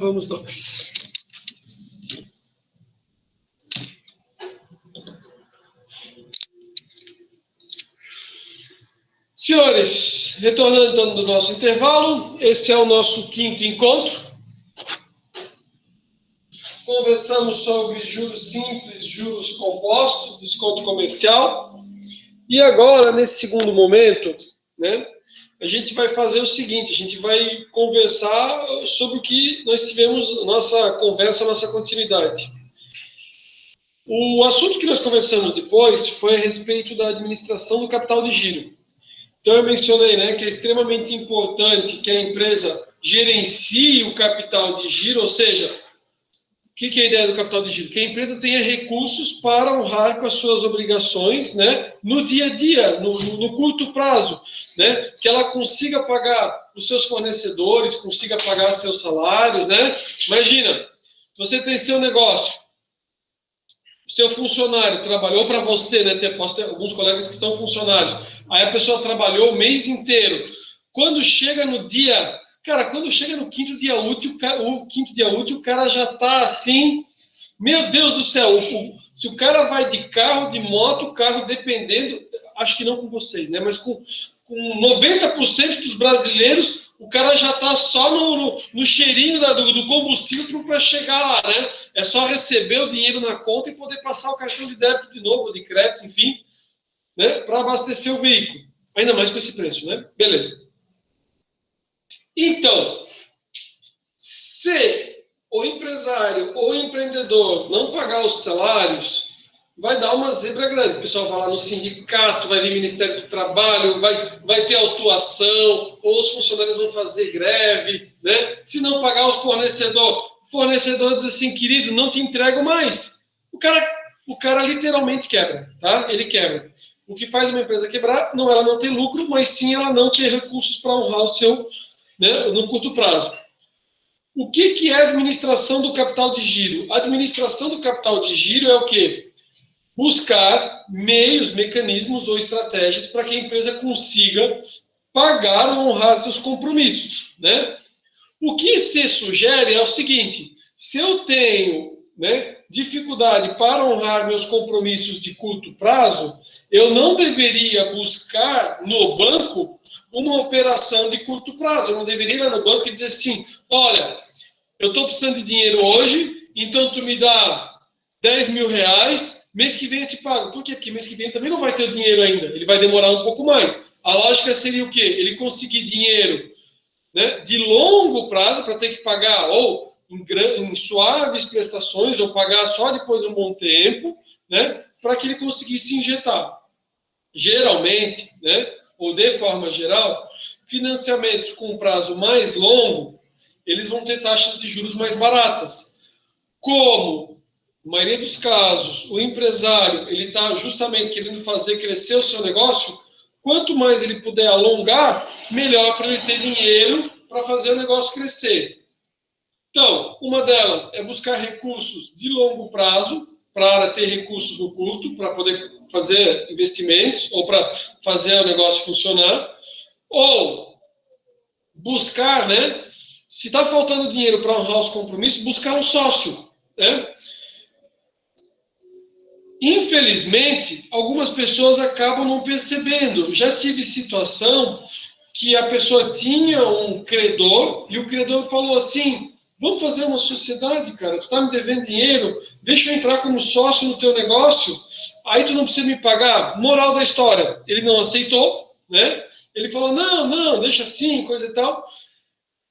Vamos nós. Senhores, retornando então do nosso intervalo, esse é o nosso quinto encontro. Conversamos sobre juros simples, juros compostos, desconto comercial. E agora, nesse segundo momento, né, a gente vai fazer o seguinte, a gente vai conversar sobre o que nós tivemos, nossa conversa, nossa continuidade. O assunto que nós conversamos depois foi a respeito da administração do capital de giro. Então, eu mencionei, né, que é extremamente importante que a empresa gerencie o capital de giro, ou seja, o que é a ideia do capital de giro? Que a empresa tenha recursos para honrar com as suas obrigações, né, no dia a dia, no curto prazo, né, que ela consiga pagar os seus fornecedores, consiga pagar seus salários, né? Imagina, se você tem seu negócio, o seu funcionário trabalhou para você, né? Posso ter alguns colegas que são funcionários. Aí a pessoa trabalhou o mês inteiro. Quando chega no dia, cara, quando chega no quinto dia útil, o cara já está assim, meu Deus do céu, se o cara vai de carro, de moto, carro dependendo, acho que não com vocês, né? Mas com 90% dos brasileiros, o cara já está só no cheirinho do combustível para chegar lá, né? É só receber o dinheiro na conta e poder passar o cartão de débito de novo, de crédito, enfim, né? Para abastecer o veículo. Ainda mais com esse preço, né? Beleza. Então, se o empresário ou o empreendedor não pagar os salários, vai dar uma zebra grande. O pessoal vai lá no sindicato, vai vir Ministério do Trabalho, vai ter autuação, ou os funcionários vão fazer greve, né? Se não pagar o fornecedor diz assim, querido, não te entrego mais. O cara literalmente quebra, tá? Ele quebra. O que faz uma empresa quebrar, não ela não ter lucro, mas sim ela não ter recursos para honrar o seu, né, no curto prazo. O que é a administração do capital de giro? A administração do capital de giro é o quê? Buscar meios, mecanismos ou estratégias para que a empresa consiga pagar ou honrar seus compromissos, né? O que se sugere é o seguinte, se eu tenho, né, dificuldade para honrar meus compromissos de curto prazo, eu não deveria buscar no banco uma operação de curto prazo, eu não deveria ir lá no banco e dizer assim, olha, eu estou precisando de dinheiro hoje, então tu me dá 10 mil reais, mês que vem eu te pago. Por quê? Porque mês que vem também não vai ter dinheiro ainda. Ele vai demorar um pouco mais. A lógica seria o quê? Ele conseguir dinheiro, né, de longo prazo para ter que pagar ou em suaves prestações ou pagar só depois de um bom tempo, né, para que ele conseguisse injetar. Geralmente, né, ou de forma geral, financiamentos com prazo mais longo, eles vão ter taxas de juros mais baratas. Como na maioria dos casos, o empresário ele está justamente querendo fazer crescer o seu negócio, quanto mais ele puder alongar, melhor para ele ter dinheiro para fazer o negócio crescer. Então, uma delas é buscar recursos de longo prazo, para ter recursos no curto, para poder fazer investimentos ou para fazer o negócio funcionar. Ou buscar, né? Se está faltando dinheiro para honrar os compromissos, buscar um sócio, né? Infelizmente, algumas pessoas acabam não percebendo. Já tive situação que a pessoa tinha um credor e o credor falou assim, vamos fazer uma sociedade, cara, tu está me devendo dinheiro, deixa eu entrar como sócio no teu negócio, aí tu não precisa me pagar. Moral da história, ele não aceitou, né? Ele falou, não, deixa assim, coisa e tal.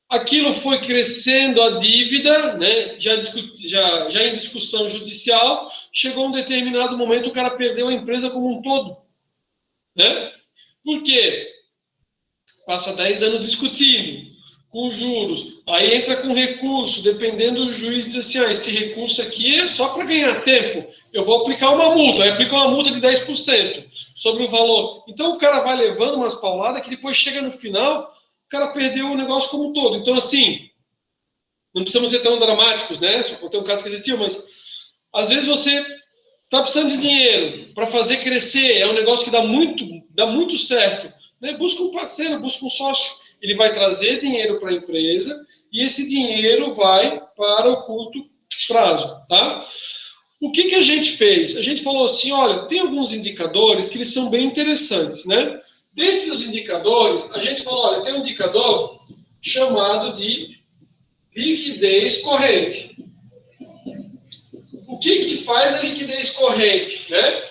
Aquilo foi crescendo a dívida, né? já em discussão judicial, chegou um determinado momento, o cara perdeu a empresa como um todo. Né? Por quê? Passa 10 anos discutindo, com juros, aí entra com recurso, dependendo do juiz, diz assim, esse recurso aqui é só para ganhar tempo, eu vou aplicar uma multa, aí aplica uma multa de 10% sobre o valor. Então o cara vai levando umas pauladas que depois chega no final, o cara perdeu o negócio como um todo. Então, assim, não precisamos ser tão dramáticos, né? Só contei um caso que existiu, mas às vezes você está precisando de dinheiro para fazer crescer, é um negócio que dá muito certo. Né? Busca um parceiro, busca um sócio. Ele vai trazer dinheiro para a empresa e esse dinheiro vai para o curto prazo, tá? O que a gente fez? A gente falou assim, olha, tem alguns indicadores que eles são bem interessantes, né? Dentre os indicadores, a gente falou, olha, tem um indicador chamado de liquidez corrente. O que faz a liquidez corrente, né?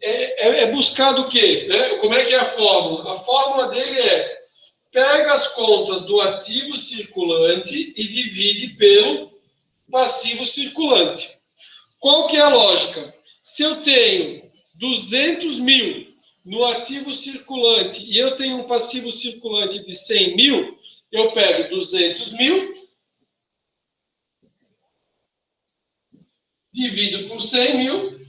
É buscar do quê? Né? Como é que é a fórmula? A fórmula dele é pega as contas do ativo circulante e divide pelo passivo circulante. Qual que é a lógica? Se eu tenho 200 mil no ativo circulante e eu tenho um passivo circulante de 100 mil, eu pego 200 mil, divido por 100 mil.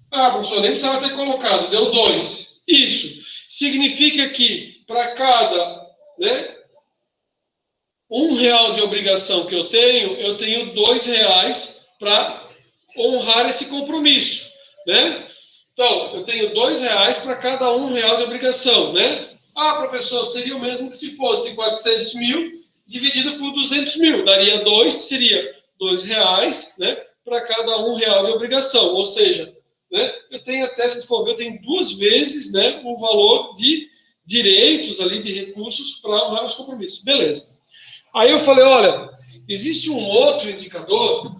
Ah, professor, nem precisava ter colocado, deu 2. Isso significa que para cada, né, R$1 de obrigação que eu tenho R$2 para honrar esse compromisso, né? Então, eu tenho R$2 para cada R$1 de obrigação, né? Ah, professor, seria o mesmo que se fosse 400 mil dividido por 200 mil. Daria 2, seria R$2, né? Para cada R$1 de obrigação. Ou seja, né, eu tenho até, se for ver, eu tenho 2 vezes, né, o valor de direitos ali, de recursos para honrar os compromissos. Beleza. Aí eu falei, olha, existe um outro indicador,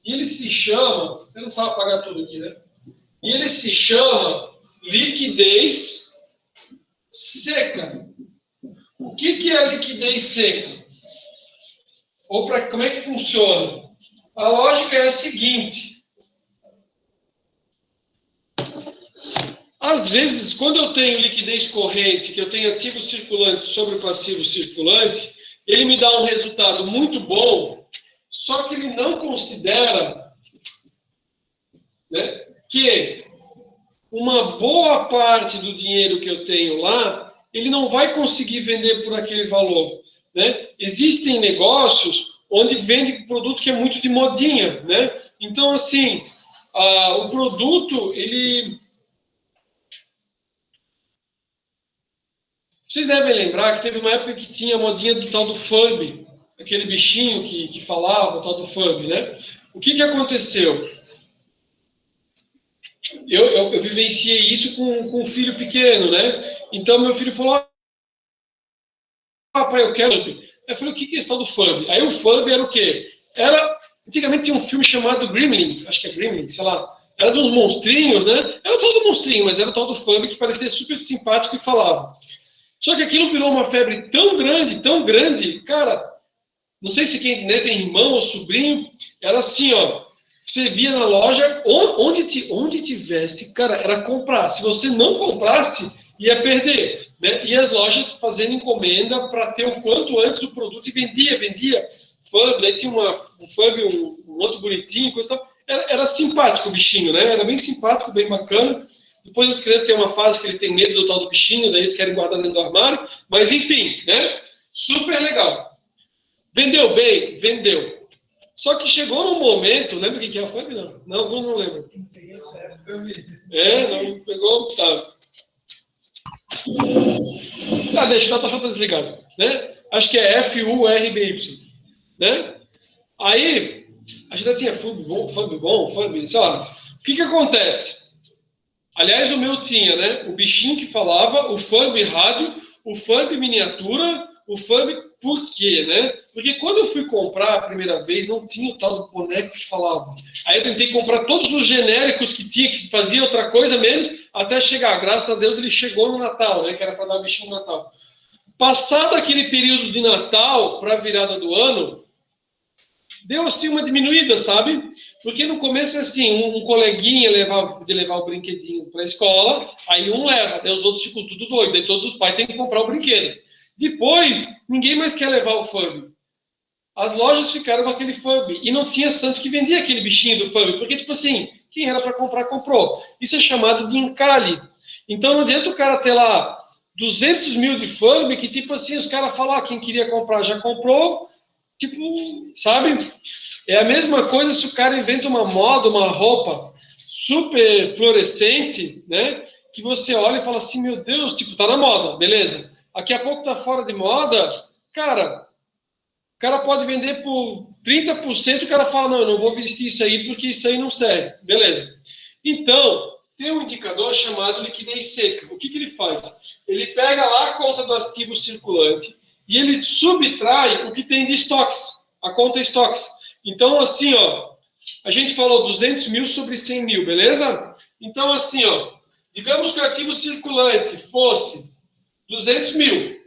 e ele se chama, eu não precisava apagar tudo aqui, né? E ele se chama liquidez seca. O que é a liquidez seca? Ou como é que funciona? A lógica é a seguinte. Às vezes, quando eu tenho liquidez corrente, que eu tenho ativo circulante sobre o passivo circulante, ele me dá um resultado muito bom, só que ele não considera, né, que uma boa parte do dinheiro que eu tenho lá, ele não vai conseguir vender por aquele valor, né? Existem negócios onde vende produto que é muito de modinha, né? Então, assim, o produto, ele... Vocês devem lembrar que teve uma época que tinha a modinha do tal do Furby, aquele bichinho que falava, o tal do Furby, né? O que aconteceu? Eu vivenciei isso com um filho pequeno, né? Então, meu filho falou, pai, eu quero Furby. Eu falei, o que é esse tal do Furby? Aí o Furby era o quê? Antigamente tinha um filme chamado Gremlin, acho que é Gremlin, sei lá. Era de uns monstrinhos, né? Era todo monstrinho, mas era o tal do Furby que parecia super simpático e falava. Só que aquilo virou uma febre tão grande, cara, não sei se quem, né, tem irmão ou sobrinho, era assim, ó, você via na loja, onde tivesse, cara, era comprar. Se você não comprasse, ia perder, né? E as lojas fazendo encomenda para ter o quanto antes o produto e vendia. Furby, aí tinha um Furby, um outro bonitinho, coisa tal. Era simpático o bichinho, né? Era bem simpático, bem bacana. Depois as crianças têm uma fase que eles têm medo do tal do bichinho, daí eles querem guardar dentro do armário. Mas enfim, né? Super legal. Vendeu bem? Vendeu. Só que chegou num momento, lembra o que é a Furby? Não, não lembro. Não pegou, tá. Tá, deixa, tá desligado, né? Acho que é FURBY, né? Aí, a gente já tinha Furby bom, sei lá. O que acontece? Aliás, o meu tinha, né? O bichinho que falava, o Furby rádio, o Furby miniatura, o Furby por quê, né? Porque quando eu fui comprar a primeira vez, não tinha o tal do boneco que falava. Aí eu tentei comprar todos os genéricos que tinha, que fazia outra coisa menos, até chegar. Graças a Deus ele chegou no Natal, né? Que era para dar o bichinho no Natal. Passado aquele período de Natal para a virada do ano, deu assim uma diminuída, sabe? Porque no começo é assim, um coleguinha podia levar o brinquedinho para a escola, aí um leva, daí os outros ficam tudo doido, daí todos os pais têm que comprar o brinquedo. Depois, ninguém mais quer levar o Furby. As lojas ficaram com aquele Furby, e não tinha santo que vendia aquele bichinho do Furby, porque tipo assim, quem era para comprar, comprou. Isso é chamado de encalhe. Então não adianta o cara ter lá 200 mil de Furby, que tipo assim, os caras falam, quem queria comprar já comprou, tipo, sabe? É a mesma coisa se o cara inventa uma moda, uma roupa super fluorescente, né? Que você olha e fala assim, meu Deus, tipo, tá na moda, beleza. Daqui a pouco tá fora de moda, cara, cara pode vender por 30%, o cara fala, não, eu não vou vestir isso aí porque isso aí não serve. Beleza. Então, tem um indicador chamado liquidez seca. O que ele faz? Ele pega lá a conta do ativo circulante e ele subtrai o que tem de estoques, a conta estoques. Então, assim, ó, a gente falou 200 mil sobre 100 mil, beleza? Então, assim, ó, digamos que o ativo circulante fosse 200 mil.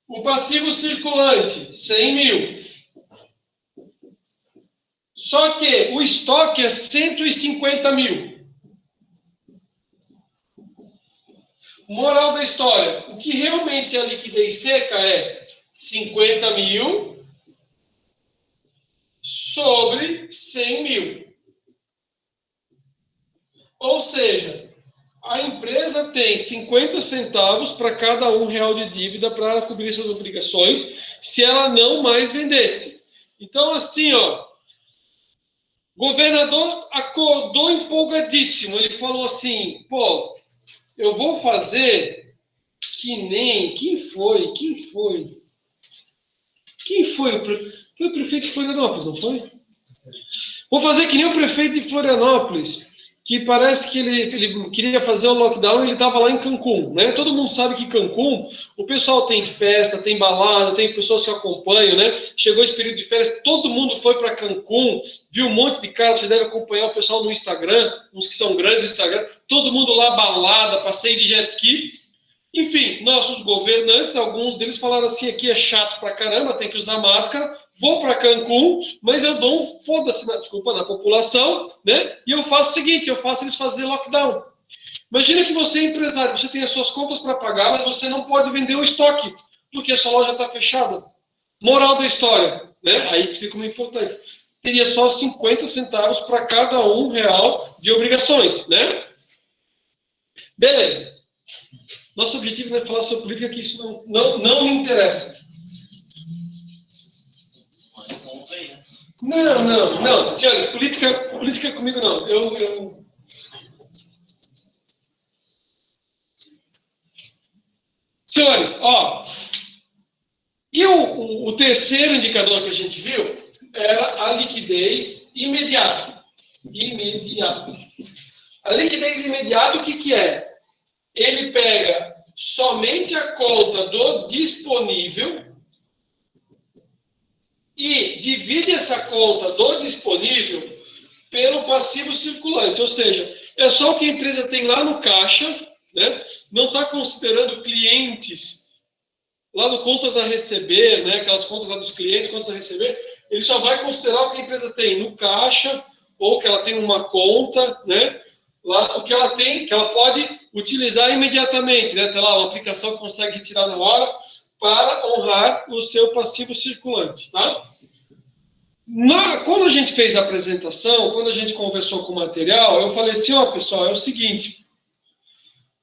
O passivo circulante, 100 mil. Só que o estoque é 150 mil. Moral da história, o que realmente é a liquidez seca é 50 mil sobre 100 mil. Ou seja, a empresa tem 50 centavos para cada R$1 de dívida para cobrir suas obrigações, se ela não mais vendesse. Então, assim, ó, o governador acordou empolgadíssimo. Ele falou assim, pô, eu vou fazer que nem... Quem foi? Foi o prefeito de Florianópolis, não foi? Vou fazer que nem o prefeito de Florianópolis, que parece que ele queria fazer o lockdown e ele estava lá em Cancún, né? Todo mundo sabe que Cancún, o pessoal tem festa, tem balada, tem pessoas que acompanham, né? Chegou esse período de férias, todo mundo foi para Cancún, viu um monte de cara, você deve acompanhar o pessoal no Instagram, uns que são grandes no Instagram, todo mundo lá balada, passeio de jet ski. Enfim, nossos governantes, alguns deles falaram assim, aqui é chato pra caramba, tem que usar máscara, vou para Cancún, mas eu dou um foda-se, na população, né? E eu faço o seguinte, eu faço eles fazer lockdown. Imagina que você é empresário, você tem as suas contas para pagar, mas você não pode vender o estoque, porque a sua loja está fechada. Moral da história, né? Aí que fica muito importante. Teria só 50 centavos para cada R$1 de obrigações, né? Beleza. Nosso objetivo não é falar sobre política, que isso não me interessa. Não. Senhores, política comigo não. Senhores, ó. E o terceiro indicador que a gente viu era a liquidez imediata. A liquidez imediata, o que é? Ele pega somente a conta do disponível e divide essa conta do disponível pelo passivo circulante. Ou seja, é só o que a empresa tem lá no caixa, né? Não está considerando clientes lá no contas a receber, né? Aquelas contas lá dos clientes, contas a receber. Ele só vai considerar o que a empresa tem no caixa ou que ela tem uma conta, né? Lá, o que ela tem, que ela pode utilizar imediatamente, né? Tem lá uma aplicação que consegue retirar na hora para honrar o seu passivo circulante, tá? Quando a gente fez a apresentação, quando a gente conversou com o material, eu falei assim, ó, pessoal, é o seguinte,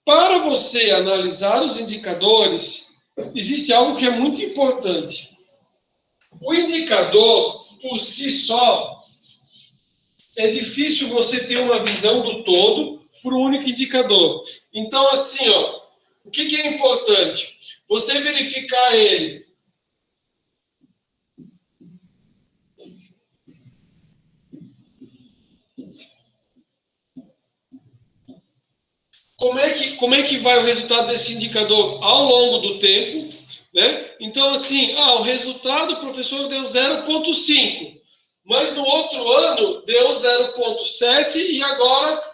para você analisar os indicadores, existe algo que é muito importante. O indicador, por si só, é difícil você ter uma visão do todo por um único indicador. Então, assim, ó, o que é importante? Você verificar ele. Como é que vai o resultado desse indicador ao longo do tempo, né? Então, assim, o resultado, o professor deu 0,5, mas no outro ano deu 0,7 e agora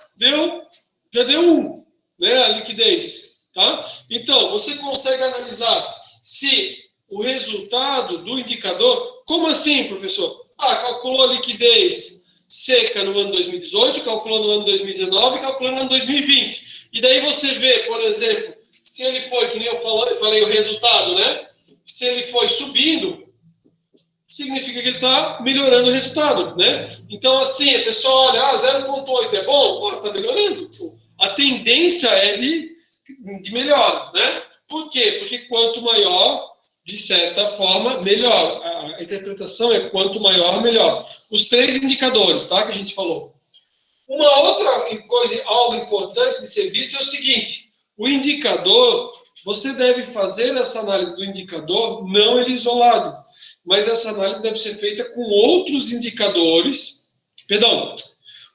já deu 1, né, a liquidez, tá? Então, você consegue analisar se o resultado do indicador... Como assim, professor? Calculou a liquidez seca no ano 2018, calculou no ano 2019 e calculou no ano 2020. E daí você vê, por exemplo, se ele foi, que nem eu falei o resultado, né? Se ele foi subindo, significa que ele está melhorando o resultado, né? Então, assim, a pessoa olha, 0,8 é bom? Está melhorando. A tendência é de melhora, né? Por quê? Porque quanto maior, de certa forma, melhor. A interpretação é quanto maior, melhor. Os 3 indicadores, tá? Que a gente falou. Uma outra coisa, algo importante de ser visto é o seguinte: O indicador, você deve fazer essa análise do indicador, não ele isolado, mas essa análise deve ser feita com outros indicadores, perdão,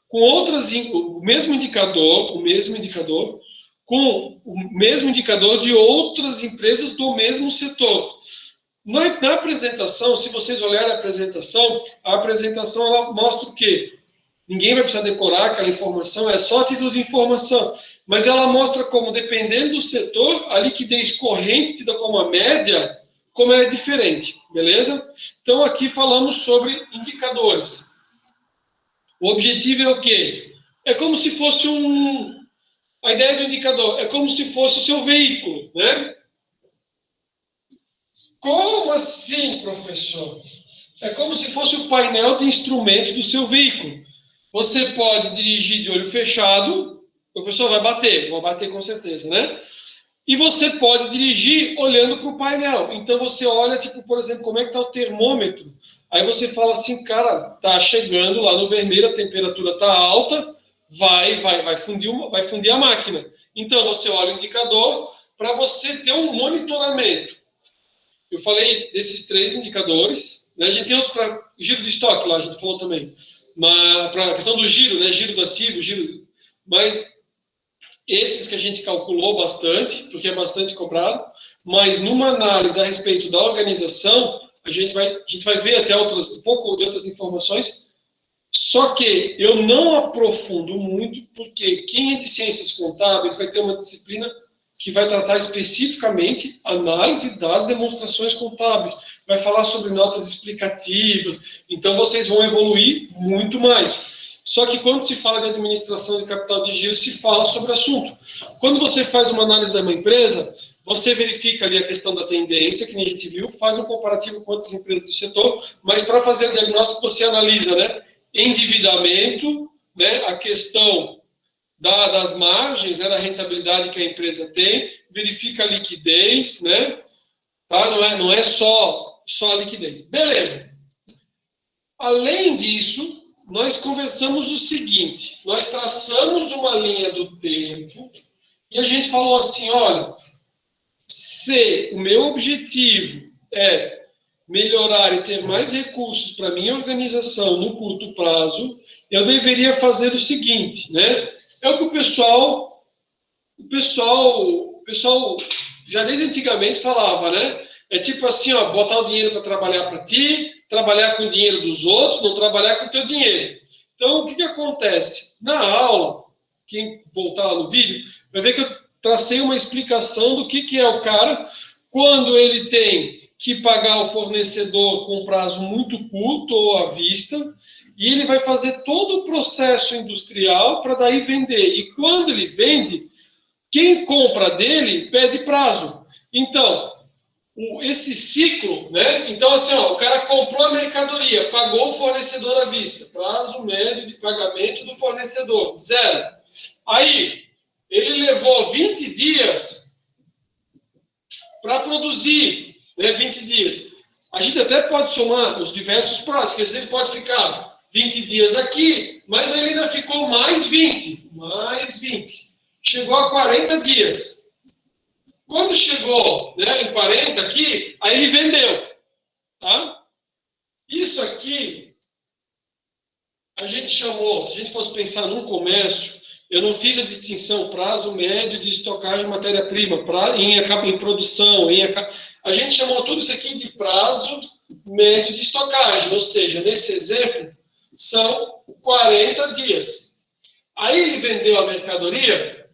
com outras, o mesmo indicador, com o mesmo indicador de outras empresas do mesmo setor. Na apresentação, se vocês olharem a apresentação ela mostra o quê? Ninguém vai precisar decorar aquela informação, é só título de informação. Mas ela mostra como, dependendo do setor, a liquidez corrente tida como a média, como ela é diferente, beleza? Então, aqui falamos sobre indicadores. O objetivo é o quê? É como se fosse a ideia do indicador é como se fosse o seu veículo, né? Como assim, professor? É como se fosse o painel de instrumentos do seu veículo. Você pode dirigir de olho fechado, o professor vai bater com certeza, né? E você pode dirigir olhando para o painel. Então você olha, tipo, por exemplo, como é que está o termômetro. Aí você fala assim, cara, tá chegando lá no vermelho, a temperatura tá alta, vai fundir a máquina. Então você olha o indicador para você ter um monitoramento. Eu falei desses 3 indicadores, né? A gente tem outros para giro de estoque lá, a gente falou também. Para a questão do giro, né? Giro do ativo, mas esses que a gente calculou bastante, porque é bastante cobrado, mas numa análise a respeito da organização, a gente vai ver até um pouco de outras informações, só que eu não aprofundo muito, porque quem é de ciências contábeis vai ter uma disciplina que vai tratar especificamente análise das demonstrações contábeis, vai falar sobre notas explicativas, então vocês vão evoluir muito mais. Só que quando se fala de administração de capital de giro, se fala sobre o assunto. Quando você faz uma análise de uma empresa, você verifica ali a questão da tendência, que nem a gente viu, faz um comparativo com outras empresas do setor, mas para fazer o diagnóstico você analisa, né? Endividamento, né? A questão das margens, né? Da rentabilidade que a empresa tem, verifica a liquidez, né? Tá? Não é só a liquidez. Beleza. Além disso, nós conversamos o seguinte, nós traçamos uma linha do tempo e a gente falou assim, olha, se o meu objetivo é melhorar e ter mais recursos para minha organização no curto prazo, eu deveria fazer o seguinte, né? É o que o pessoal já desde antigamente falava, né? É tipo assim, ó, botar o dinheiro para trabalhar para ti, trabalhar com o dinheiro dos outros, não trabalhar com o teu dinheiro. Então, o que acontece? Na aula, quem voltar lá no vídeo, vai ver que eu tracei uma explicação do que é o cara quando ele tem que pagar o fornecedor com prazo muito curto ou à vista, e ele vai fazer todo o processo industrial para daí vender. E quando ele vende, quem compra dele pede prazo. Então, esse ciclo, né? Então, assim, ó, o cara comprou a mercadoria, pagou o fornecedor à vista, prazo médio de pagamento do fornecedor, 0. Aí, ele levou 20 dias para produzir, né? 20 dias. A gente até pode somar os diversos prazos, quer dizer, ele pode ficar 20 dias aqui, mas ele ainda ficou mais 20. Chegou a 40 dias. Quando chegou, né, em 40 aqui, aí ele vendeu. Tá? Isso aqui, a gente chamou, se a gente fosse pensar num comércio, eu não fiz a distinção prazo médio de estocagem de matéria-prima, em produção, a gente chamou tudo isso aqui de prazo médio de estocagem, ou seja, nesse exemplo, são 40 dias. Aí ele vendeu a mercadoria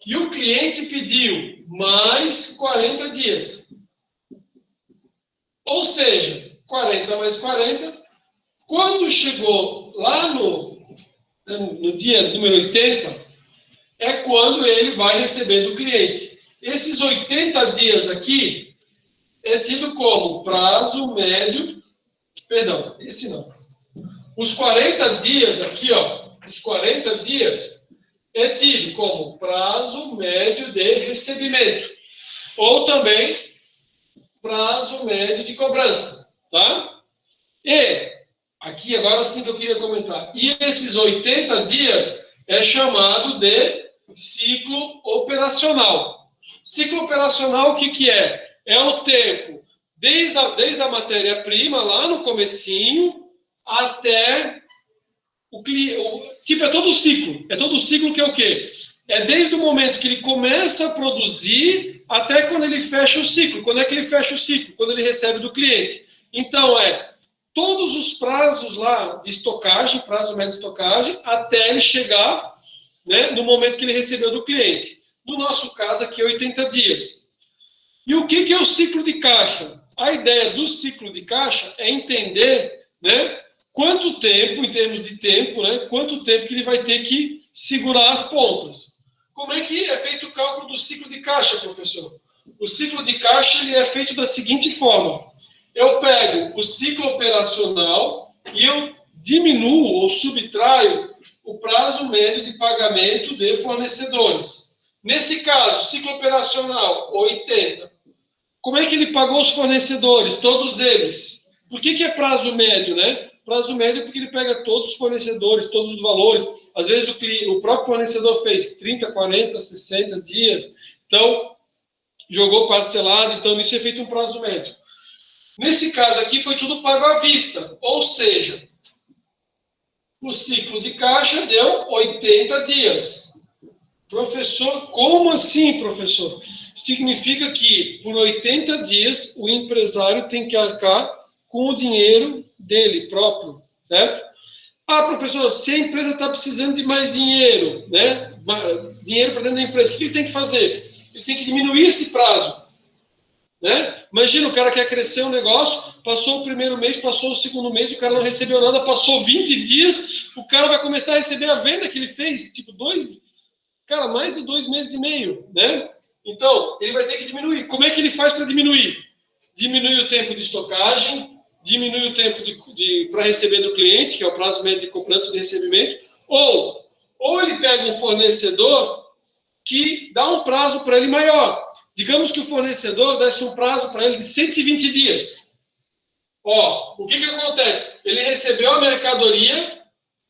e o cliente pediu mais 40 dias. Ou seja, 40 mais 40, quando chegou lá no dia número 80, é quando ele vai receber do cliente. Esses 80 dias aqui é tido como prazo médio, perdão, esse não. Os 40 dias aqui, ó, os 40 dias é tido como prazo médio de recebimento, ou também prazo médio de cobrança, tá? E, aqui agora sim que eu queria comentar, e esses 80 dias é chamado de ciclo operacional. Ciclo operacional, o que que é? É o tempo desde a matéria-prima, lá no comecinho, até o cliente. Tipo, é todo o ciclo. É todo o ciclo que é o quê? É desde o momento que ele começa a produzir até quando ele fecha o ciclo. Quando é que ele fecha o ciclo? Quando ele recebe do cliente. Então, todos os prazos lá de estocagem, prazo médio de estocagem, até ele chegar, né, no momento que ele recebeu do cliente. No nosso caso aqui, 80 dias. E o que é o ciclo de caixa? A ideia do ciclo de caixa é entender, né, quanto tempo, em termos de tempo, né, quanto tempo que ele vai ter que segurar as pontas. Como é que é feito o cálculo do ciclo de caixa, professor? O ciclo de caixa ele é feito da seguinte forma. Eu pego o ciclo operacional e eu diminuo ou subtraio o prazo médio de pagamento de fornecedores. Nesse caso, ciclo operacional, 80. Como é que ele pagou os fornecedores? Todos eles. Por que é prazo médio, né? Prazo médio é porque ele pega todos os fornecedores, todos os valores. Às vezes o próprio fornecedor fez 30, 40, 60 dias. Então, jogou parcelado. Então, isso é feito um prazo médio. Nesse caso aqui, foi tudo pago à vista. Ou seja, o ciclo de caixa deu 80 dias. Professor, como assim, professor? Significa que, por 80 dias, o empresário tem que arcar com o dinheiro dele próprio, certo? Ah, professor, se a empresa está precisando de mais dinheiro, né? Dinheiro para dentro da empresa, o que ele tem que fazer? Ele tem que diminuir esse prazo, né? Imagina, o cara quer crescer um negócio, passou o primeiro mês, passou o segundo mês, o cara não recebeu nada, passou 20 dias, o cara vai começar a receber a venda que ele fez, tipo, mais de 2 meses e meio, né? Então, ele vai ter que diminuir. Como é que ele faz para diminuir? Diminui o tempo de estocagem, diminui o tempo para receber do cliente, que é o prazo médio de cobrança de recebimento, ou ele pega um fornecedor que dá um prazo para ele maior. Digamos que o fornecedor desse um prazo para ele de 120 dias. O que acontece? Ele recebeu a mercadoria,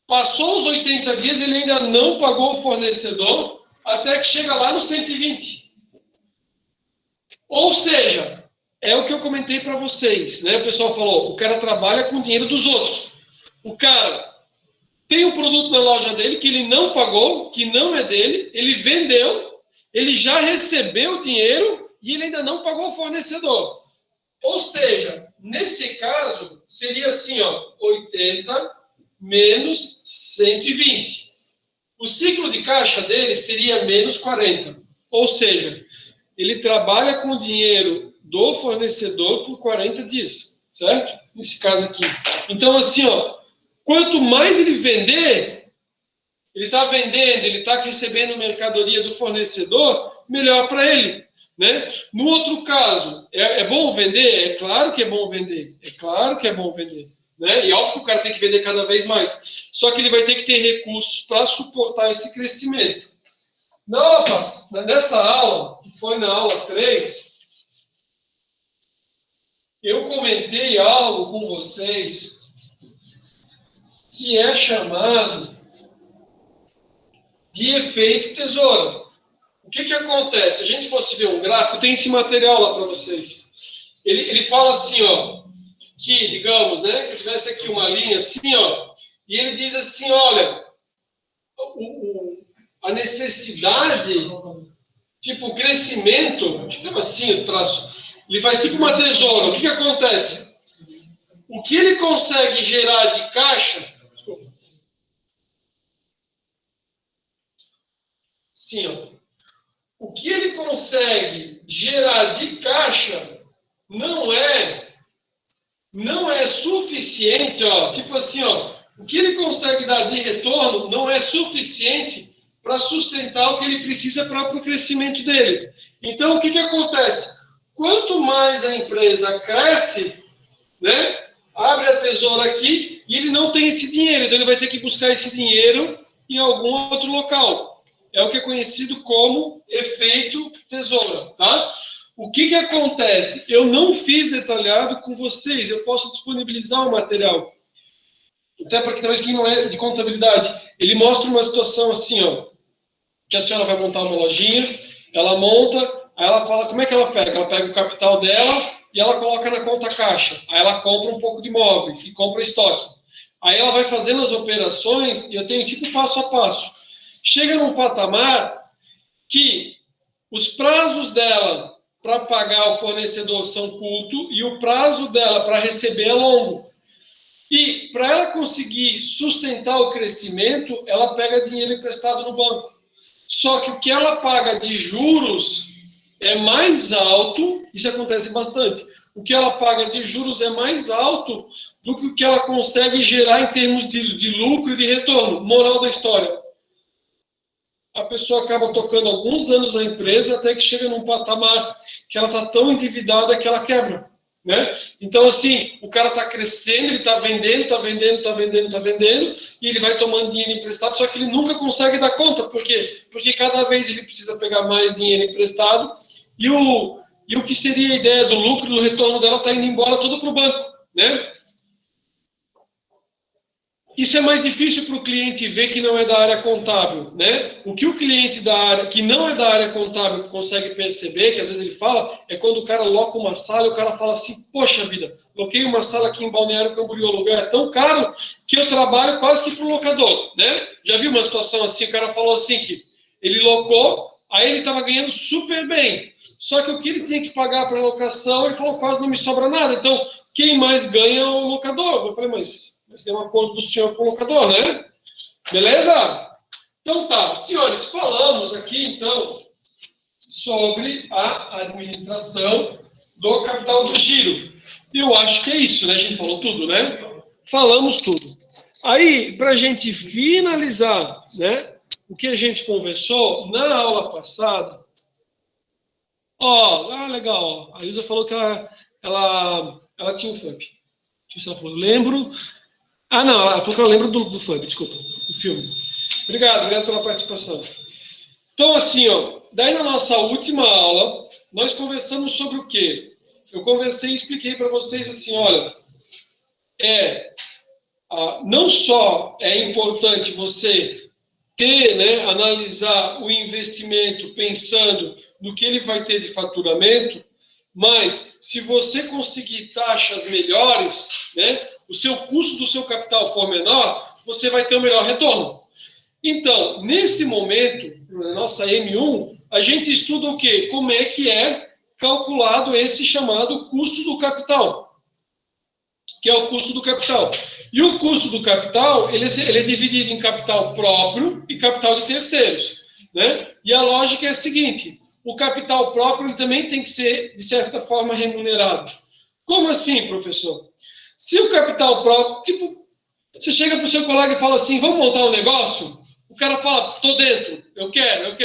passou os 80 dias, ele ainda não pagou o fornecedor, até que chega lá no 120. Ou seja, é o que eu comentei para vocês, né? O pessoal falou, o cara trabalha com o dinheiro dos outros. O cara tem um produto na loja dele que ele não pagou, que não é dele, ele vendeu, ele já recebeu o dinheiro e ele ainda não pagou o fornecedor. Ou seja, nesse caso, seria assim, 80 menos 120. O ciclo de caixa dele seria menos 40. Ou seja, ele trabalha com o dinheiro do fornecedor por 40 dias, certo? Nesse caso aqui. Então, assim, quanto mais ele vender, ele está vendendo, ele está recebendo mercadoria do fornecedor, melhor para ele, né? No outro caso, é bom vender? É claro que é bom vender. É claro que é bom vender. Né? E óbvio que o cara tem que vender cada vez mais. Só que ele vai ter que ter recursos para suportar esse crescimento. Nessa aula, que foi na aula 3, eu comentei algo com vocês que é chamado de efeito tesoura. O que acontece? Se a gente fosse ver um gráfico, tem esse material lá para vocês. Ele fala assim, que, digamos, né, que tivesse aqui uma linha assim, e ele diz assim, olha, a necessidade, tipo, o crescimento, tipo assim, o traço, ele faz tipo uma tesoura. O que acontece? O que ele consegue gerar de caixa, sim, o que ele consegue gerar de caixa não é suficiente, tipo assim, o que ele consegue dar de retorno não é suficiente para sustentar o que ele precisa para o crescimento dele. Então, o que acontece? Quanto mais a empresa cresce, né, abre a tesoura aqui e ele não tem esse dinheiro, então ele vai ter que buscar esse dinheiro em algum outro local. É o que é conhecido como efeito tesoura, tá? O que acontece? Eu não fiz detalhado com vocês, eu posso disponibilizar o material. Até para que talvez quem não é de contabilidade, ele mostra uma situação assim, que a senhora vai montar uma lojinha, ela monta, aí ela fala, como é que ela pega? Ela pega o capital dela e ela coloca na conta caixa. Aí ela compra um pouco de imóveis e compra estoque. Aí ela vai fazendo as operações e eu tenho tipo passo a passo. Chega num patamar que os prazos dela para pagar o fornecedor são curtos e o prazo dela para receber é longo. E para ela conseguir sustentar o crescimento, ela pega dinheiro emprestado no banco. Só que o que ela paga de juros é mais alto, isso acontece bastante. O que ela paga de juros é mais alto do que o que ela consegue gerar em termos de lucro e de retorno. Moral da história. A pessoa acaba tocando alguns anos a empresa até que chega num patamar que ela está tão endividada que ela quebra. Né? Então, assim, o cara está crescendo, ele está vendendo, e ele vai tomando dinheiro emprestado, só que ele nunca consegue dar conta. Por quê? Porque cada vez ele precisa pegar mais dinheiro emprestado e o que seria a ideia do lucro, do retorno dela está indo embora tudo para o banco. Né? Isso é mais difícil para o cliente ver que não é da área contábil, né? O que o cliente da área, que não é da área contábil, consegue perceber, que às vezes ele fala, é quando o cara loca uma sala e o cara fala assim, poxa vida, loquei uma sala aqui em Balneário Camboriú, o lugar é tão caro que eu trabalho quase que para o locador, né? Já viu uma situação assim, o cara falou assim que ele locou, aí ele estava ganhando super bem, só que o que ele tinha que pagar para a locação, ele falou, quase não me sobra nada, então quem mais ganha é o locador. Eu falei, mas tem um acordo do senhor com o locador, né? Beleza? Então tá, senhores, falamos aqui então sobre a administração do capital do giro. Eu acho que é isso, né? A gente falou tudo, né? Falamos tudo. Aí, para a gente finalizar, né? O que a gente conversou na aula passada. Legal. A Ilza falou que ela tinha um FUP. Ela falou, lembro. Não, ela falou que ela lembra do FUP, desculpa, do filme. Obrigado pela participação. Então, assim, daí na nossa última aula, nós conversamos sobre o quê? Eu conversei e expliquei para vocês assim, olha, não só é importante você ter, né, analisar o investimento pensando no que ele vai ter de faturamento, mas se você conseguir taxas melhores, né, o seu custo do seu capital for menor, você vai ter um melhor retorno. Então, nesse momento, na nossa M1, a gente estuda o quê? Como é que é calculado esse chamado custo do capital, que é o custo do capital. E o custo do capital, ele é dividido em capital próprio e capital de terceiros. Né? E a lógica é a seguinte, o capital próprio ele também tem que ser, de certa forma, remunerado. Como assim, professor? Se o capital próprio, tipo, você chega para o seu colega e fala assim, vamos montar um negócio? O cara fala, estou dentro, eu quero.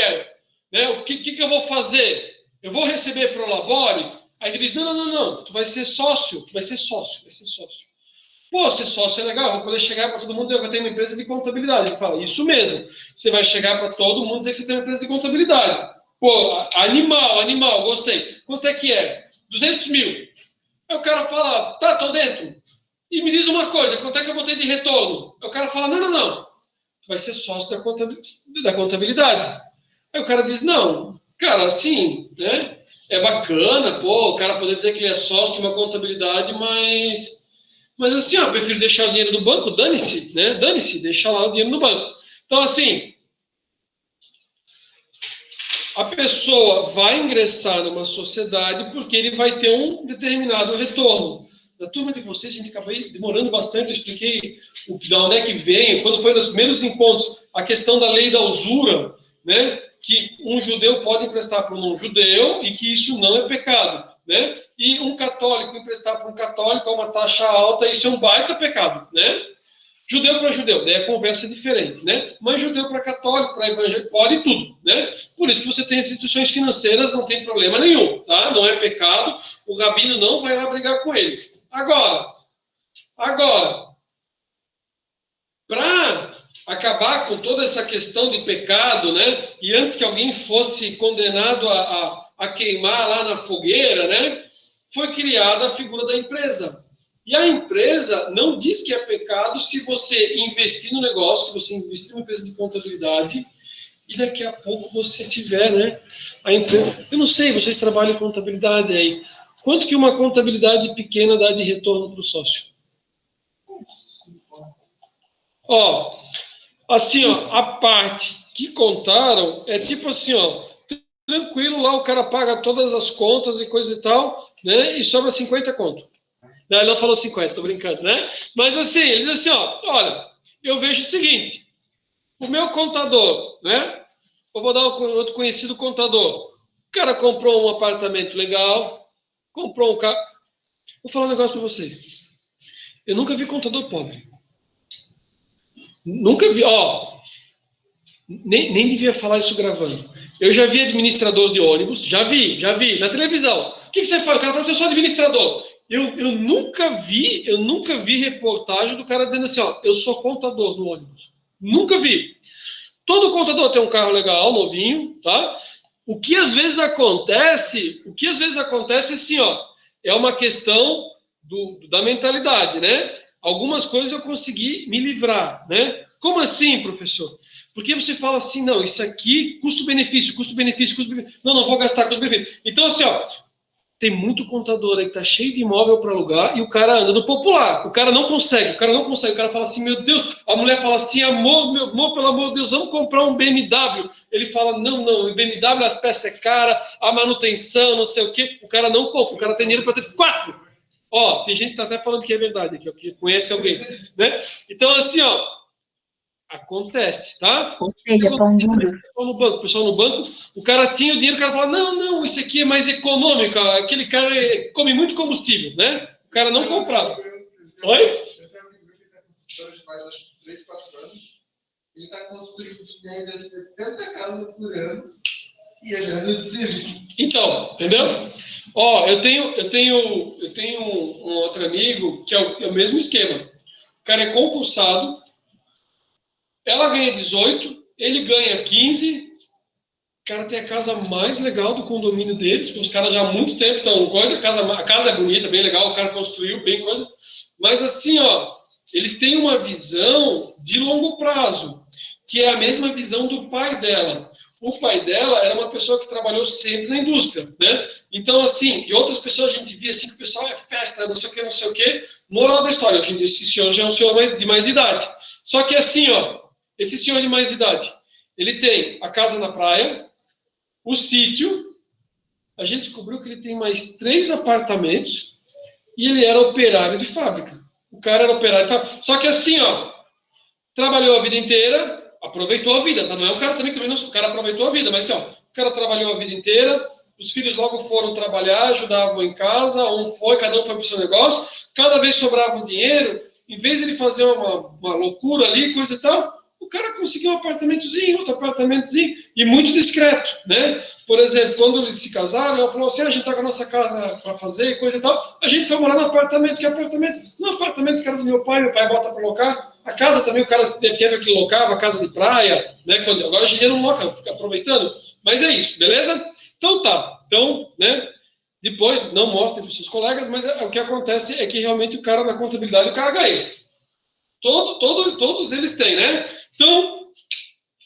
Né? O que eu vou fazer? Eu vou receber pro labore? Aí ele diz, não, tu vai ser sócio. Pô, ser sócio é legal, eu vou poder chegar para todo mundo e dizer que eu tenho uma empresa de contabilidade. Ele fala, isso mesmo. Você vai chegar para todo mundo e dizer que você tem uma empresa de contabilidade. Pô, animal, gostei. Quanto é que é? 200 mil. Aí o cara fala, tá, tô dentro. E me diz uma coisa, quanto é que eu vou ter de retorno? Aí o cara fala, não. Vai ser sócio da contabilidade. Aí o cara diz, não, cara, assim, né? É bacana, pô, o cara poder dizer que ele é sócio de uma contabilidade, mas assim, eu prefiro deixar o dinheiro no banco, dane-se, né? Dane-se, deixar lá o dinheiro no banco. Então, assim, a pessoa vai ingressar numa sociedade porque ele vai ter um determinado retorno. Da turma de vocês, a gente acabou demorando bastante, eu expliquei da onde é que vem, quando foi nos primeiros encontros, a questão da lei da usura, né? Que um judeu pode emprestar para um não-judeu e que isso não é pecado, né? E um católico emprestar para um católico a uma taxa alta, isso é um baita pecado, né? Judeu para judeu, daí a conversa é diferente, né? Mas judeu para católico, para evangélico, pode tudo, né? Por isso que você tem instituições financeiras, não tem problema nenhum, tá? Não é pecado, o rabino não vai lá brigar com eles. Agora, para acabar com toda essa questão de pecado, né? E antes que alguém fosse condenado a queimar lá na fogueira, né? Foi criada a figura da empresa. E a empresa não diz que é pecado se você investir no negócio, se você investir numa empresa de contabilidade e daqui a pouco você tiver, né, a empresa... Eu não sei, vocês trabalham em contabilidade aí. Quanto que uma contabilidade pequena dá de retorno para o sócio? Ó, assim, ó, a parte que contaram é tipo assim, ó, tranquilo, lá o cara paga todas as contas e coisa e tal, né, e sobra 50 conto. Não, ele não falou 50, tô brincando, né? Mas assim, ele diz assim, ó, olha, eu vejo o seguinte, o meu contador, né? Eu vou dar um outro conhecido contador. O cara comprou um apartamento legal, comprou um carro. Vou falar um negócio para vocês. Eu nunca vi contador pobre. Nunca vi, ó, nem devia falar isso gravando. Eu já vi administrador de ônibus, já vi, na televisão. O que você faz? O cara fala assim, eu sou administrador. Eu nunca vi reportagem do cara dizendo assim, ó, eu sou contador do ônibus. Nunca vi. Todo contador tem um carro legal, novinho, tá? O que às vezes acontece assim, ó, é uma questão da mentalidade, né? Algumas coisas eu consegui me livrar, né? Como assim, professor? Porque você fala assim, não, isso aqui, custo-benefício, custo-benefício, custo-benefício. Não vou gastar custo-benefício. Então, assim, ó, tem muito contador aí que tá cheio de imóvel para alugar e o cara anda no popular. O cara não consegue. O cara fala assim, meu Deus. A mulher fala assim, amor, meu amor, pelo amor de Deus, vamos comprar um BMW. Ele fala, não, o BMW, as peças é cara, a manutenção, não sei o quê. O cara não compra. O cara tem dinheiro para ter 4. Ó, tem gente que tá até falando que é verdade aqui, ó, que conhece alguém, né? Então, assim, ó, acontece, tá? Ou seja, pão duro. Pessoal no banco, o cara tinha o dinheiro, o cara fala, não, isso aqui é mais econômico, aquele cara come muito combustível, né? O cara não comprava. Oi? Eu tenho um amigo que está construtor de mais de 3, 4 anos, ele está construindo média 70 casas por ano e ele anda de civil. Então, entendeu? Ó, eu tenho um outro amigo que é o mesmo esquema. O cara é concursado, ela ganha 18, ele ganha 15, o cara tem a casa mais legal do condomínio deles, porque os caras já há muito tempo estão coisa, a casa é bonita, bem legal, o cara construiu bem coisa, mas assim, ó, eles têm uma visão de longo prazo, que é a mesma visão do pai dela. O pai dela era uma pessoa que trabalhou sempre na indústria, né? Então, assim, e outras pessoas a gente via assim que o pessoal é festa, não sei o quê. Moral da história, hoje em dia esse senhor já é um senhor de mais idade. Só que assim, ó, esse senhor de mais idade, ele tem a casa na praia, o sítio, a gente descobriu que ele tem mais 3 apartamentos e ele era operário de fábrica. O cara era operário de fábrica. Só que assim, ó, trabalhou a vida inteira, aproveitou a vida, tá? Não é o cara também não, o cara aproveitou a vida, mas assim, ó, o cara trabalhou a vida inteira, os filhos logo foram trabalhar, ajudavam em casa, cada um foi para o seu negócio, cada vez sobrava um dinheiro, em vez de ele fazer uma loucura ali, coisa e tal, o cara conseguiu um apartamentozinho, outro apartamentozinho, e muito discreto, né? Por exemplo, quando eles se casaram, ela falou assim, a gente tá com a nossa casa para fazer, coisa e tal, a gente foi morar no apartamento, que apartamento? No apartamento que era do meu pai bota para locar, a casa também, o cara tinha que locava, a casa de praia, né? Agora hoje em dia não loca, fica aproveitando, mas é isso, beleza? Então tá, então, né? Depois, não mostrem para os seus colegas, mas o que acontece é que realmente o cara na contabilidade, o cara ganha. Todos eles têm, né? Então,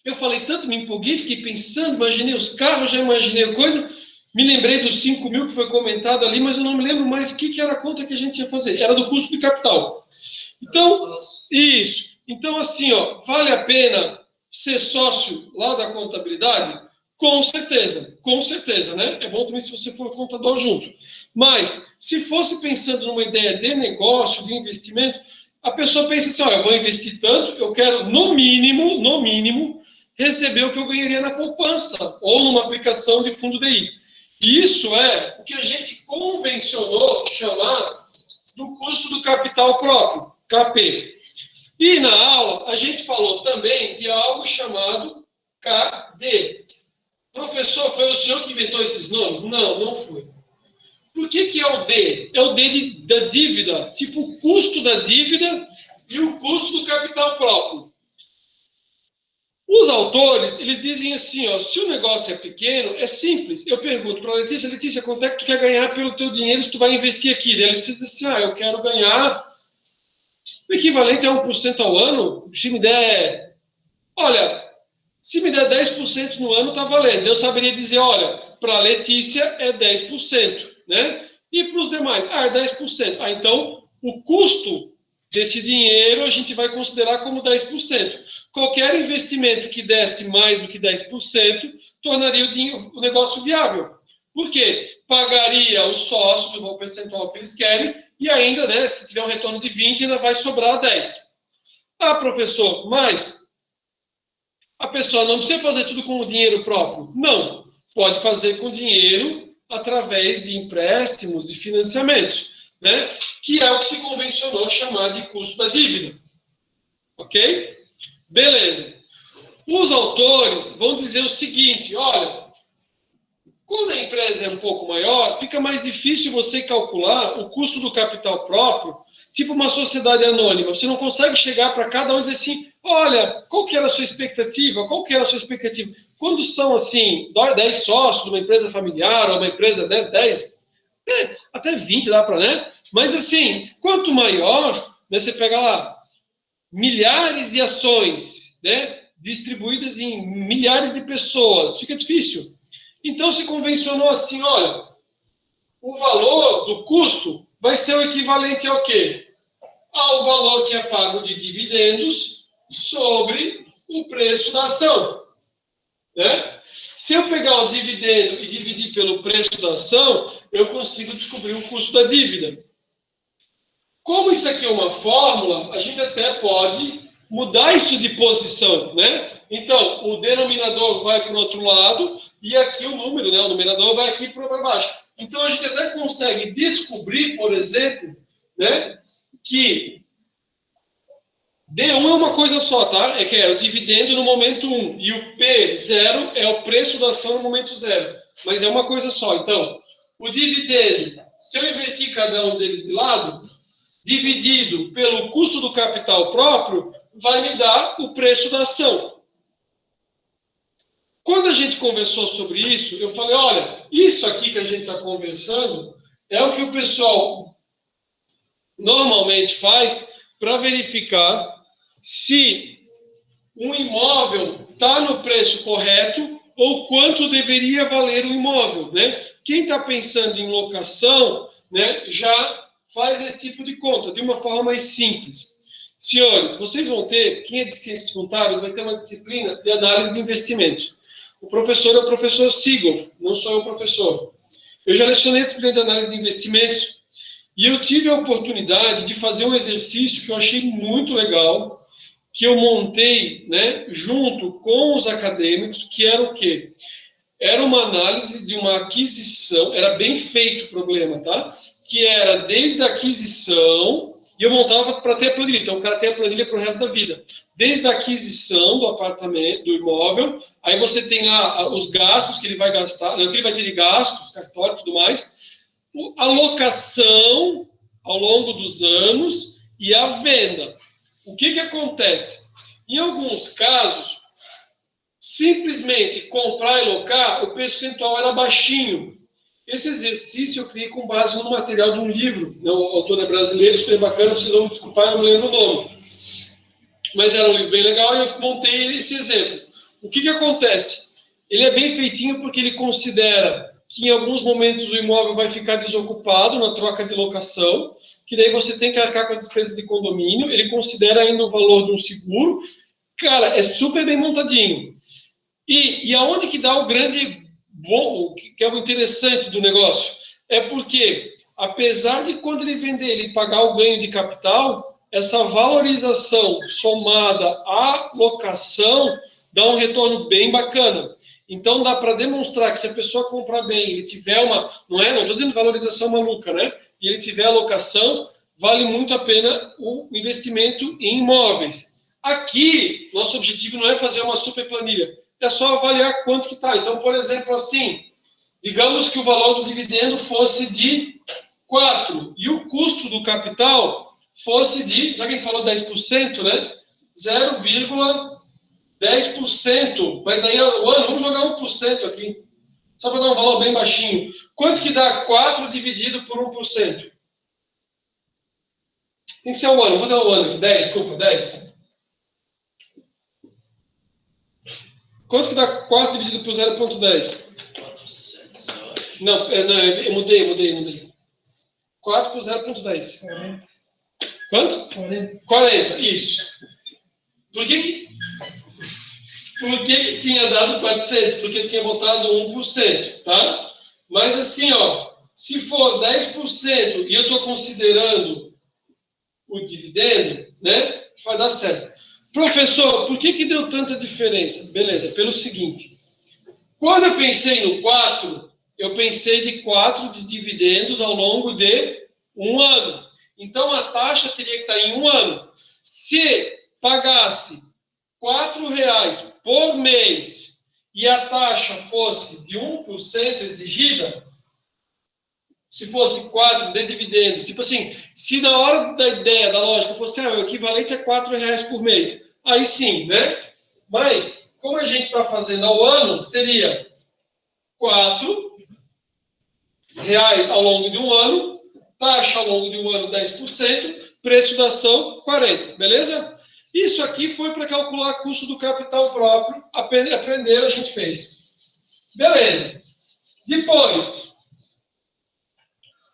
eu falei tanto, me empolguei, fiquei pensando, imaginei os carros, já imaginei a coisa, me lembrei dos 5 mil que foi comentado ali, mas eu não me lembro mais o que era a conta que a gente ia fazer. Era do custo de capital. Então, isso. Então, assim, ó, vale a pena ser sócio lá da contabilidade? Com certeza, né? É bom também se você for contador junto. Mas, se fosse pensando numa ideia de negócio, de investimento, a pessoa pensa assim, ó, eu vou investir tanto, eu quero, no mínimo, receber o que eu ganharia na poupança ou numa aplicação de fundo DI. Isso é o que a gente convencionou chamar do custo do capital próprio, KP. E na aula, a gente falou também de algo chamado KD. Professor, foi o senhor que inventou esses nomes? Não foi. Por que é o D? É o D da dívida, tipo o custo da dívida e o custo do capital próprio. Os autores, eles dizem assim, ó, se o negócio é pequeno, é simples. Eu pergunto para a Letícia, quanto é que tu quer ganhar pelo teu dinheiro se tu vai investir aqui? Ela diz assim, eu quero ganhar o equivalente a 1% ao ano. Se me der, olha, Se me der 10% no ano, está valendo. Eu saberia dizer, olha, para a Letícia é 10%, né? E para os demais? É 10%. Então, o custo desse dinheiro a gente vai considerar como 10%. Qualquer investimento que desse mais do que 10% tornaria o negócio viável. Por quê? Pagaria os sócios, o percentual que eles querem, e ainda, né, se tiver um retorno de 20, ainda vai sobrar 10. Ah, professor, mas a pessoa não precisa fazer tudo com o dinheiro próprio. Não. Pode fazer com dinheiro através de empréstimos e financiamentos, né? Que é o que se convencionou chamar de custo da dívida. Ok? Beleza. Os autores vão dizer o seguinte, olha, quando a empresa é um pouco maior, fica mais difícil você calcular o custo do capital próprio, tipo uma sociedade anônima. Você não consegue chegar para cada um e dizer assim, olha, qual que era a sua expectativa? Qual que era a sua expectativa? Quando são, assim, 10 sócios, uma empresa familiar, ou uma empresa, né, 10, até 20 dá para, né? Mas, assim, quanto maior, né, você pega lá, milhares de ações, né, distribuídas em milhares de pessoas, fica difícil. Então se convencionou assim, olha, o valor do custo vai ser o equivalente ao quê? Ao valor que é pago de dividendos sobre o preço da ação, né? Se eu pegar o dividendo e dividir pelo preço da ação, eu consigo descobrir o custo da dívida. Como isso aqui é uma fórmula, a gente até pode mudar isso de posição, né? Então, o denominador vai para o outro lado e aqui o número, né? O numerador vai aqui para baixo. Então, a gente até consegue descobrir, por exemplo, né? Que D1 é uma coisa só, tá? É que é o dividendo no momento 1 e o P0 é o preço da ação no momento 0. Mas é uma coisa só. Então, o dividendo, se eu invertir cada um deles de lado, dividido pelo custo do capital próprio, vai me dar o preço da ação. Quando a gente conversou sobre isso, eu falei, olha, isso aqui que a gente está conversando é o que o pessoal normalmente faz para verificar se um imóvel está no preço correto ou quanto deveria valer o imóvel, né? Quem está pensando em locação, né, já faz esse tipo de conta, de uma forma mais simples. Senhores, vocês vão ter, quem é de ciências contábeis, vai ter uma disciplina de análise de investimentos. O professor é o professor Seagoff, não sou eu o professor. Eu já lecionei a disciplina de análise de investimentos e eu tive a oportunidade de fazer um exercício que eu achei muito legal, que eu montei, né, junto com os acadêmicos, que era o quê? Era uma análise de uma aquisição, era bem feito o problema, tá? Que era desde a aquisição, e eu montava para ter a planilha, então o cara tem a planilha para o resto da vida. Desde a aquisição do apartamento, do imóvel, aí você tem lá os gastos que ele vai gastar, né, o que ele vai ter de gastos, cartório e tudo mais, a locação ao longo dos anos e a venda. O que acontece? Em alguns casos, simplesmente comprar e locar, o percentual era baixinho. Esse exercício eu criei com base no material de um livro, né? O autor é brasileiro, super bacana, vocês vão me desculpar, eu não lembro o nome. Mas era um livro bem legal e eu montei esse exemplo. O que acontece? Ele é bem feitinho porque ele considera que em alguns momentos o imóvel vai ficar desocupado na troca de locação, que daí você tem que arcar com as despesas de condomínio, ele considera ainda o valor de um seguro. Cara, é super bem montadinho. E aonde que dá o grande bom, que é o interessante do negócio? É porque, apesar de quando ele vender, ele pagar o ganho de capital, essa valorização somada à locação dá um retorno bem bacana. Então, dá para demonstrar que se a pessoa comprar bem, ele tiver uma... Não estou dizendo valorização maluca, né? E ele tiver a locação, vale muito a pena o investimento em imóveis. Aqui, nosso objetivo não é fazer uma super planilha, é só avaliar quanto que está. Então, por exemplo, assim, digamos que o valor do dividendo fosse de 4 e o custo do capital fosse de, já que a gente falou 10%, né? 0,10%. Mas daí o ano, vamos jogar 1% aqui, só para dar um valor bem baixinho. Quanto que dá 4 dividido por 1%? Tem que ser o ano, vamos fazer o ano aqui, 10, desculpa, 10. Quanto que dá 4 dividido por 0,10? Não, eu mudei. 4 por 0,10. 40. Quanto? 40, isso. Por que tinha dado 400? Porque tinha botado 1%, tá? Mas assim, ó, se for 10% e eu estou considerando o dividendo, né, vai dar certo. Professor, por que deu tanta diferença? Beleza, pelo seguinte. Quando eu pensei no 4, eu pensei de 4 de dividendos ao longo de um ano. Então, a taxa teria que estar em um ano. Se pagasse R$4 por mês e a taxa fosse de 1% exigida, se fosse 4 de dividendos, tipo assim, se na hora da ideia, da lógica, fosse o equivalente a R$4 por mês, aí sim, né? Mas, como a gente está fazendo ao ano, seria R$4 ao longo de um ano, taxa ao longo de um ano 10%, preço da ação 40%, beleza? Isso aqui foi para calcular custo do capital próprio, aprender a gente fez. Beleza. Depois,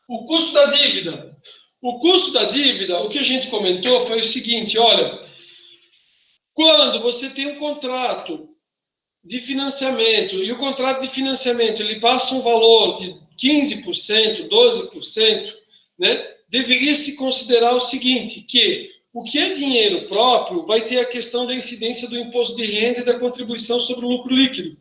o custo da dívida. O custo da dívida, o que a gente comentou foi o seguinte, olha, quando você tem um contrato de financiamento, e o contrato de financiamento ele passa um valor de 15%, 12%, né, deveria se considerar o seguinte, que o que é dinheiro próprio vai ter a questão da incidência do imposto de renda e da contribuição sobre o lucro líquido.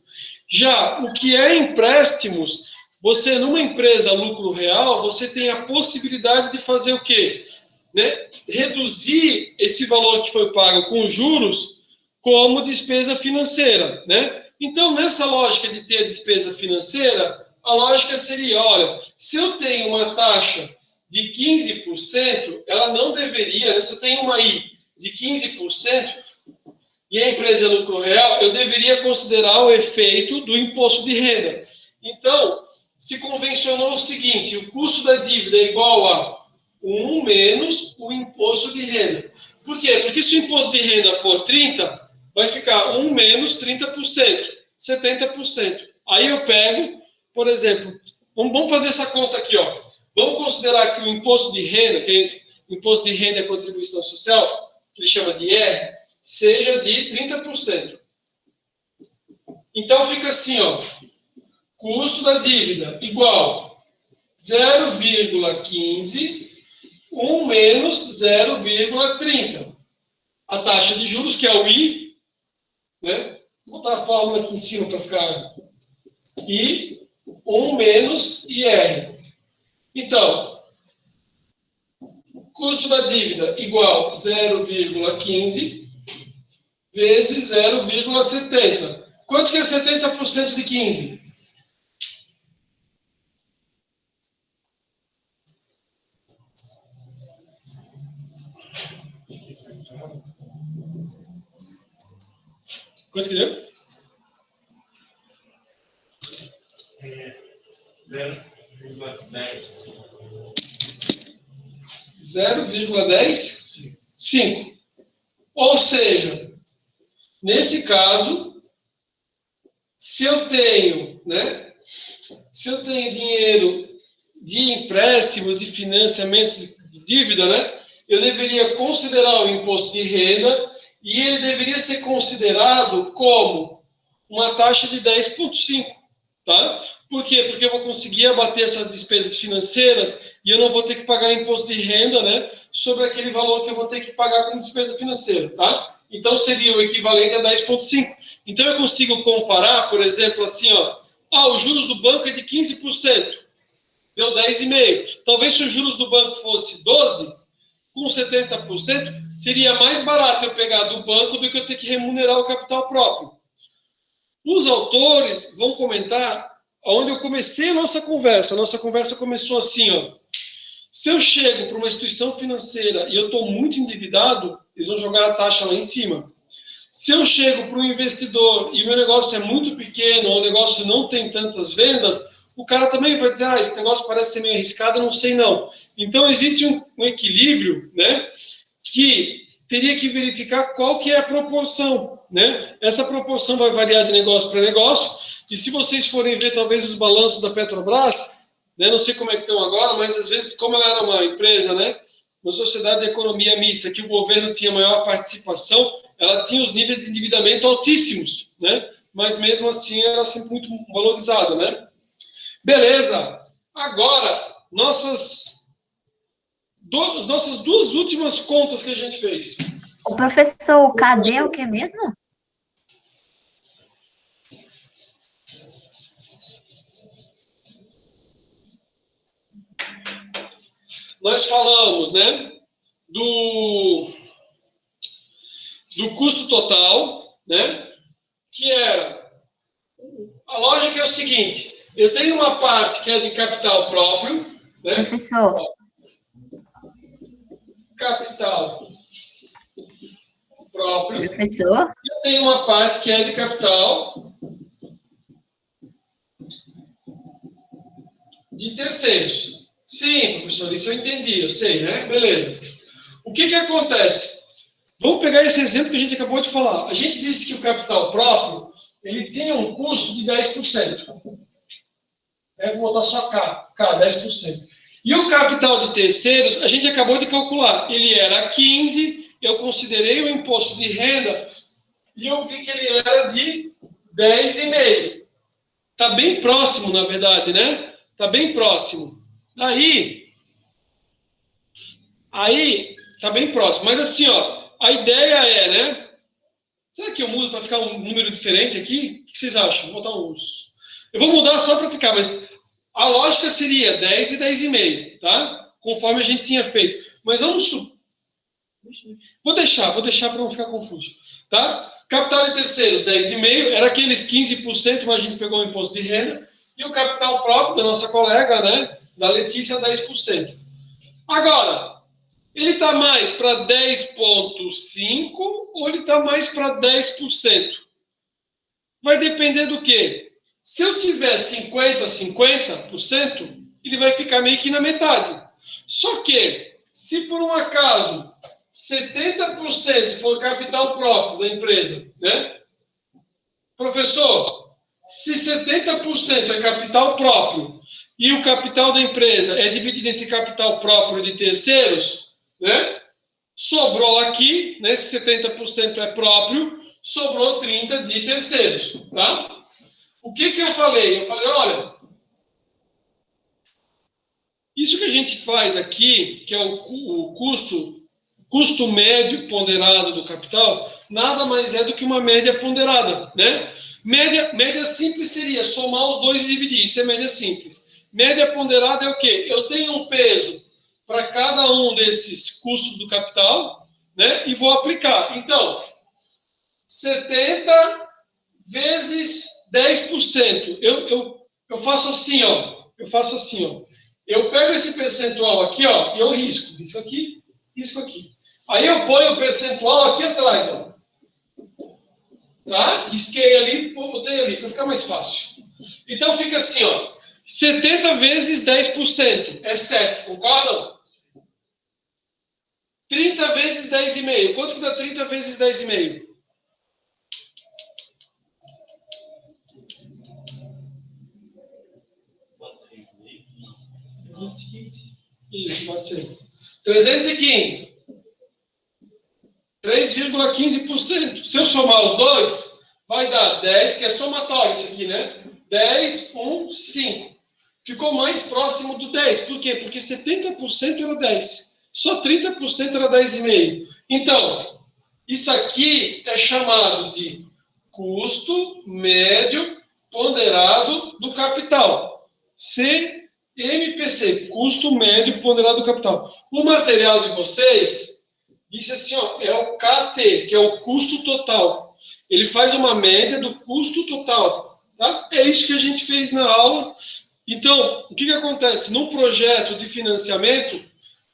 Já o que é empréstimos, você numa empresa lucro real, você tem a possibilidade de fazer o quê? Né? Reduzir esse valor que foi pago com juros como despesa financeira, né? Então, nessa lógica de ter despesa financeira, a lógica seria, olha, se eu tenho uma taxa de 15%, ela não deveria, né? Se eu tenho uma I de 15% e a empresa é lucro real, eu deveria considerar o efeito do imposto de renda. Então, se convencionou o seguinte, o custo da dívida é igual a 1 menos o imposto de renda. Por quê? Porque se o imposto de renda for 30%, vai ficar 1 menos 30%, 70%. Aí eu pego, por exemplo, vamos fazer essa conta aqui, ó. Vamos considerar que o imposto de renda, que o imposto de renda é contribuição social, que ele chama de IR, seja de 30%. Então fica assim, ó. Custo da dívida igual 0,15, 1 menos 0,30. A taxa de juros, que é o I, né? Vou botar a fórmula aqui em cima para ficar I, 1 menos IR. Então, custo da dívida igual 0,15 vezes 0,70. Quanto que é 70% de 15? Quanto que deu? 0,10. 0,10? 5. Ou seja, nesse caso, se eu tenho, né? Se eu tenho dinheiro de empréstimos, de financiamentos de dívida, né? Eu deveria considerar o imposto de renda e ele deveria ser considerado como uma taxa de 10,5, tá? Por quê? Porque eu vou conseguir abater essas despesas financeiras e eu não vou ter que pagar imposto de renda, né? Sobre aquele valor que eu vou ter que pagar como despesa financeira, tá? Então, seria o equivalente a 10,5. Então, eu consigo comparar, por exemplo, assim, ó. Os juros do banco é de 15%. Deu 10,5%. Talvez se os juros do banco fosse 12%, com 70%, seria mais barato eu pegar do banco do que eu ter que remunerar o capital próprio. Os autores vão comentar onde eu comecei a nossa conversa. A nossa conversa começou assim, ó. Se eu chego para uma instituição financeira e eu estou muito endividado, eles vão jogar a taxa lá em cima. Se eu chego para um investidor e meu negócio é muito pequeno, ou o negócio não tem tantas vendas, o cara também vai dizer, esse negócio parece ser meio arriscado, não sei não. Então, existe um equilíbrio, né, que teria que verificar qual que é a proporção, né? Essa proporção vai variar de negócio para negócio, e se vocês forem ver, talvez, os balanços da Petrobras, né, não sei como é que estão agora, mas, às vezes, como ela era uma empresa, né, uma sociedade de economia mista, que o governo tinha maior participação, ela tinha os níveis de endividamento altíssimos, né? Mas, mesmo assim, era sempre muito valorizada, né? Beleza. Agora, nossas duas últimas contas que a gente fez. O professor, o KD é o que mesmo? Nós falamos, né, do custo total, né, que era... A lógica é o seguinte, eu tenho uma parte que é de capital próprio, né? Professor. Capital próprio. Professor. E eu tenho uma parte que é de capital de terceiros. Sim, professor, isso eu entendi, eu sei, né? Beleza. O que que acontece? Vamos pegar esse exemplo que a gente acabou de falar. A gente disse que o capital próprio, ele tinha um custo de 10%. Vou botar só K, 10%. E o capital de terceiros, a gente acabou de calcular. Ele era 15%, eu considerei o imposto de renda e eu vi que ele era de 10,5%. Está bem próximo, na verdade, né? Está bem próximo. Aí, está bem próximo. Mas assim, ó, a ideia é, né? Será que eu mudo para ficar um número diferente aqui? O que vocês acham? Vou botar uns... Eu vou mudar só para ficar, mas a lógica seria 10 e 10,5, tá? Conforme a gente tinha feito. Mas vamos... Vou deixar para não ficar confuso, tá? Capital de terceiros, 10,5, era aqueles 15%, mas a gente pegou o imposto de renda, e o capital próprio da nossa colega, né, da Letícia, 10%. Agora, ele está mais para 10,5% ou ele está mais para 10%? Vai depender do quê? Se eu tiver 50%, ele vai ficar meio que na metade. Só que, se por um acaso 70% for capital próprio da empresa, né? Professor, se 70% é capital próprio e o capital da empresa é dividido entre capital próprio de terceiros, né? Sobrou aqui, né? Se 70% é próprio, sobrou 30% de terceiros, tá? O que que eu falei? Eu falei, olha, isso que a gente faz aqui, que é o custo médio ponderado do capital, nada mais é do que uma média ponderada, né? Média simples seria somar os dois e dividir, isso é média simples. Média ponderada é o quê? Eu tenho um peso para cada um desses custos do capital, né? E vou aplicar. Então, 70 vezes 10%. Eu faço assim, ó. Eu pego esse percentual aqui, ó, e eu risco. Isso aqui, risco aqui. Aí eu ponho o percentual aqui atrás, ó. Tá? Risquei ali, botei ali, para ficar mais fácil. Então fica assim, ó. 70 vezes 10% é 7, concordam? 30 vezes 10,5. Quanto que dá 30 vezes 10,5? Isso, pode ser. 315. 3,15%. Se eu somar os dois, vai dar 10, que é somatório isso aqui, né? 10, 1, 5. Ficou mais próximo do 10. Por quê? Porque 70% era 10. Só 30% era 10,5. Então, isso aqui é chamado de custo médio ponderado do capital. CMPC, custo médio ponderado do capital. O material de vocês disse assim, ó, é o KT, que é o custo total. Ele faz uma média do custo total. Tá? É isso que a gente fez na aula. Então, o que acontece? Num projeto de financiamento,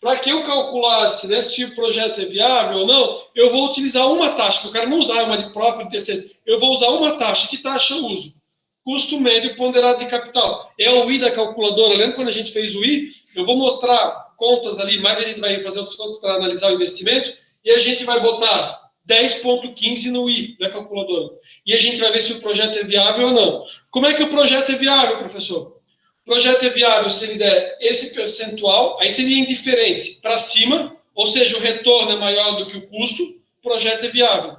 para que eu calculasse, né, se o projeto é viável ou não, eu vou utilizar uma taxa. Eu quero não usar uma de própria de terceiro. Eu vou usar uma taxa. Que taxa eu uso? Custo médio ponderado de capital. É o I da calculadora. Lembra quando a gente fez o I? Eu vou mostrar contas ali, mas a gente vai fazer outras contas para analisar o investimento. E e a gente vai botar 10,15 no I da calculadora. E a gente vai ver se o projeto é viável ou não. Como é que o projeto é viável, professor? O projeto é viável se ele der esse percentual, aí seria indiferente para cima, ou seja, o retorno é maior do que o custo, o projeto é viável.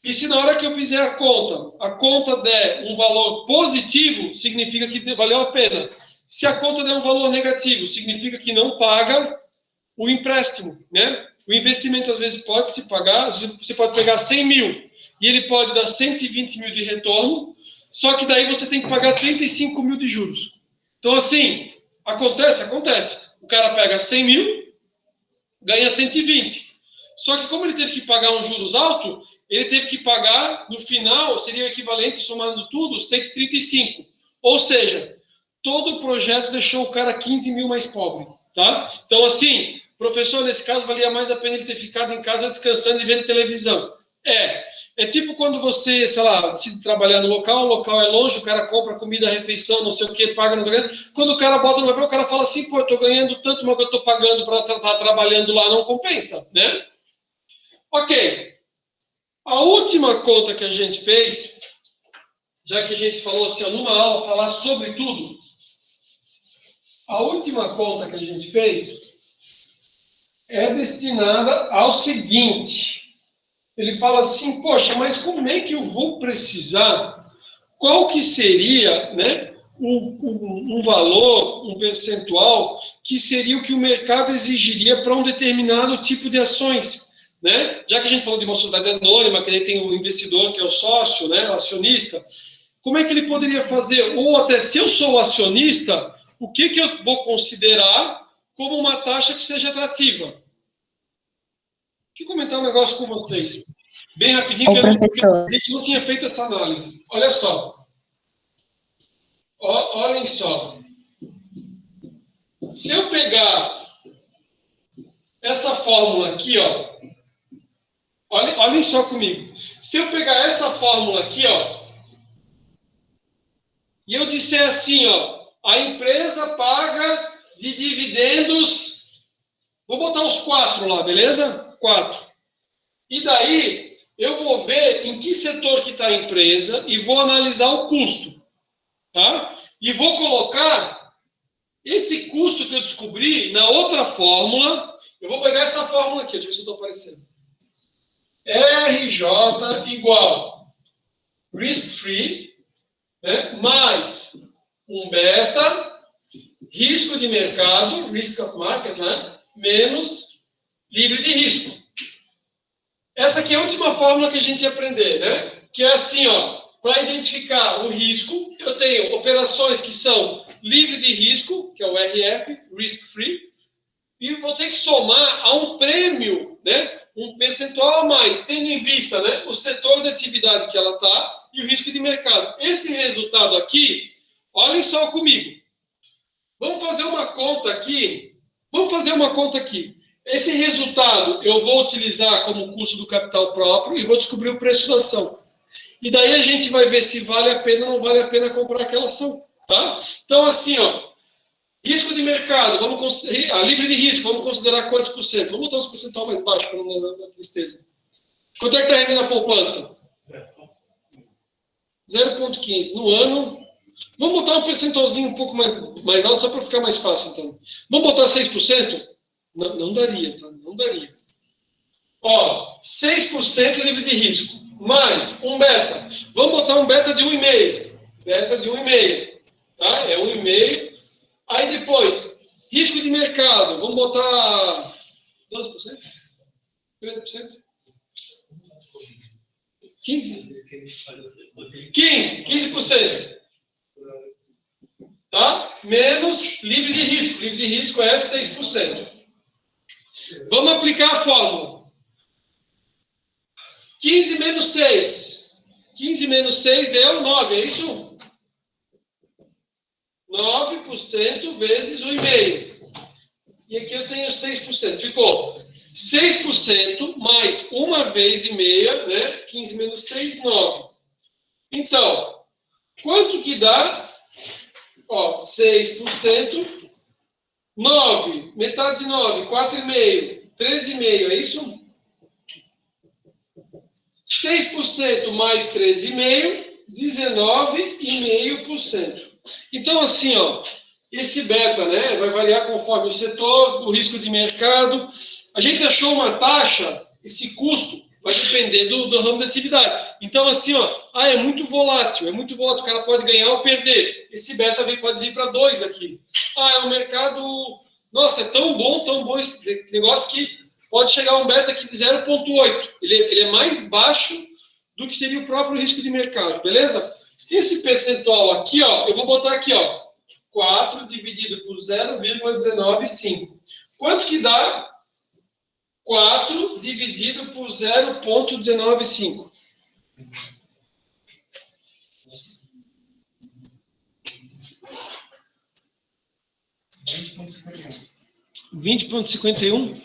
E se na hora que eu fizer a conta der um valor positivo, significa que valeu a pena. Se a conta der um valor negativo, significa que não paga o empréstimo, né? O investimento, às vezes, pode se pagar, você pode pegar 100 mil e ele pode dar 120 mil de retorno, só que daí você tem que pagar 35 mil de juros. Então, assim, acontece. O cara pega 100 mil, ganha 120. Só que como ele teve que pagar um juros alto, ele teve que pagar, no final, seria o equivalente, somando tudo, 135. Ou seja, todo o projeto deixou o cara 15 mil mais pobre, tá? Então, assim, professor, nesse caso, valia mais a pena ele ter ficado em casa descansando e vendo televisão. É tipo quando você, sei lá, decide trabalhar no local, o local é longe, o cara compra comida, refeição, não sei o que, paga, não sei o que. Quando o cara bota no papel, o cara fala assim, pô, eu tô ganhando tanto, mas que eu tô pagando para estar trabalhando lá não compensa, né? Ok. A última conta que a gente fez, já que a gente falou assim, numa aula, falar sobre tudo, a última conta que a gente fez é destinada ao seguinte. Ele fala assim, poxa, mas como é que eu vou precisar? Qual que seria, né, um valor, um percentual, que seria o que o mercado exigiria para um determinado tipo de ações? Né? Já que a gente falou de uma sociedade anônima, que aí tem o investidor, que é o sócio, né, o acionista, como é que ele poderia fazer? Ou até, se eu sou o acionista, o que eu vou considerar como uma taxa que seja atrativa? Deixa eu comentar um negócio com vocês, bem rapidinho, que professor. eu não tinha feito essa análise. Olha só. Olhem só. Se eu pegar essa fórmula aqui, ó, olhem só comigo. Se eu pegar essa fórmula aqui, ó, e eu disser assim, ó, a empresa paga de dividendos, vou botar os 4 lá, beleza? 4. E daí, eu vou ver em que setor que está a empresa e vou analisar o custo, tá? E vou colocar esse custo que eu descobri na outra fórmula. Eu vou pegar essa fórmula aqui, deixa eu ver se eu estou aparecendo. RJ igual risk-free, né, mais um beta, risco de mercado, risk of market, né, menos livre de risco. Essa aqui é a última fórmula que a gente ia aprender, né? Que é assim, ó, para identificar o risco, eu tenho operações que são livre de risco, que é o RF, risk free, e vou ter que somar a um prêmio, né? Um percentual a mais, tendo em vista, né, o setor de atividade que ela está e o risco de mercado. Esse resultado aqui, olhem só comigo. Vamos fazer uma conta aqui. Esse resultado eu vou utilizar como custo do capital próprio e vou descobrir o preço da ação. E daí a gente vai ver se vale a pena ou não vale a pena comprar aquela ação, tá? Então, assim, ó, risco de mercado, vamos considerar, livre de risco, vamos considerar quantos por cento? Vamos botar uns percentual mais baixo para não dar tristeza. Quanto é que está rendendo a poupança? 0,15. No ano, vamos botar um percentualzinho um pouco mais alto, só para ficar mais fácil, então. Vamos botar 6%? Não daria, tá? Não daria. Ó, 6% livre de risco, mais um beta. Vamos botar um beta de 1,5. Beta de 1,5. Tá? É 1,5. Aí depois, risco de mercado. Vamos botar 12%? 13%? 15%. Tá? Menos livre de risco. Livre de risco é 6%. Vamos aplicar a fórmula. 15 menos 6. 15 menos 6 deu 9, é isso? 9% vezes 1,5. E aqui eu tenho 6%. Ficou 6% mais 1 vez e meia, né? 15 menos 6, 9. Então, quanto que dá? Ó, 6%. 9, metade de 9, 4,5, 13,5, é isso? 6% mais 13,5%, 19,5%. Então, assim, ó, esse beta, né, vai variar conforme o setor, o risco de mercado. A gente achou uma taxa, esse custo vai depender do ramo da atividade. Então, assim, ó, é muito volátil, o cara pode ganhar ou perder. Esse beta pode vir para 2 aqui. É um mercado, nossa, é tão bom esse negócio que pode chegar a um beta aqui de 0,8. Ele é mais baixo do que seria o próprio risco de mercado, beleza? Esse percentual aqui, ó, eu vou botar aqui, ó, 4 dividido por 0,195. Quanto que dá 4 dividido por 0,195? 20,51.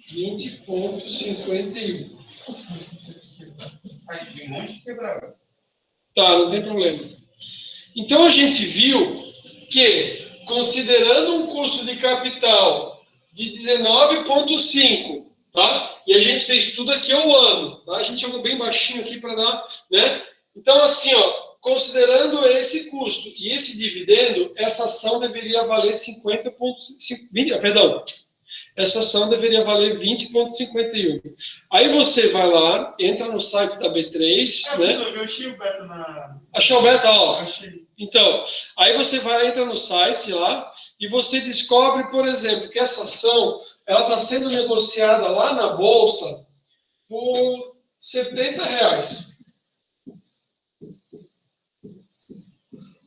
20,51. Aí, tem um monte de quebrado. Tá, não tem problema. Então, a gente viu que, considerando um custo de capital de 19,5, tá? E a gente fez tudo aqui ao ano, tá? A gente jogou bem baixinho aqui para dar, né? Então, assim, ó, considerando esse custo e esse dividendo, essa ação deveria valer 50,5, perdão, essa ação deveria valer 20,51. Aí você vai lá, entra no site da B3, né? Eu achei o beta na... Achou o beta, ó. Achei. Então, aí você vai, entra no site lá, e você descobre, por exemplo, que essa ação, ela está sendo negociada lá na Bolsa por R$70.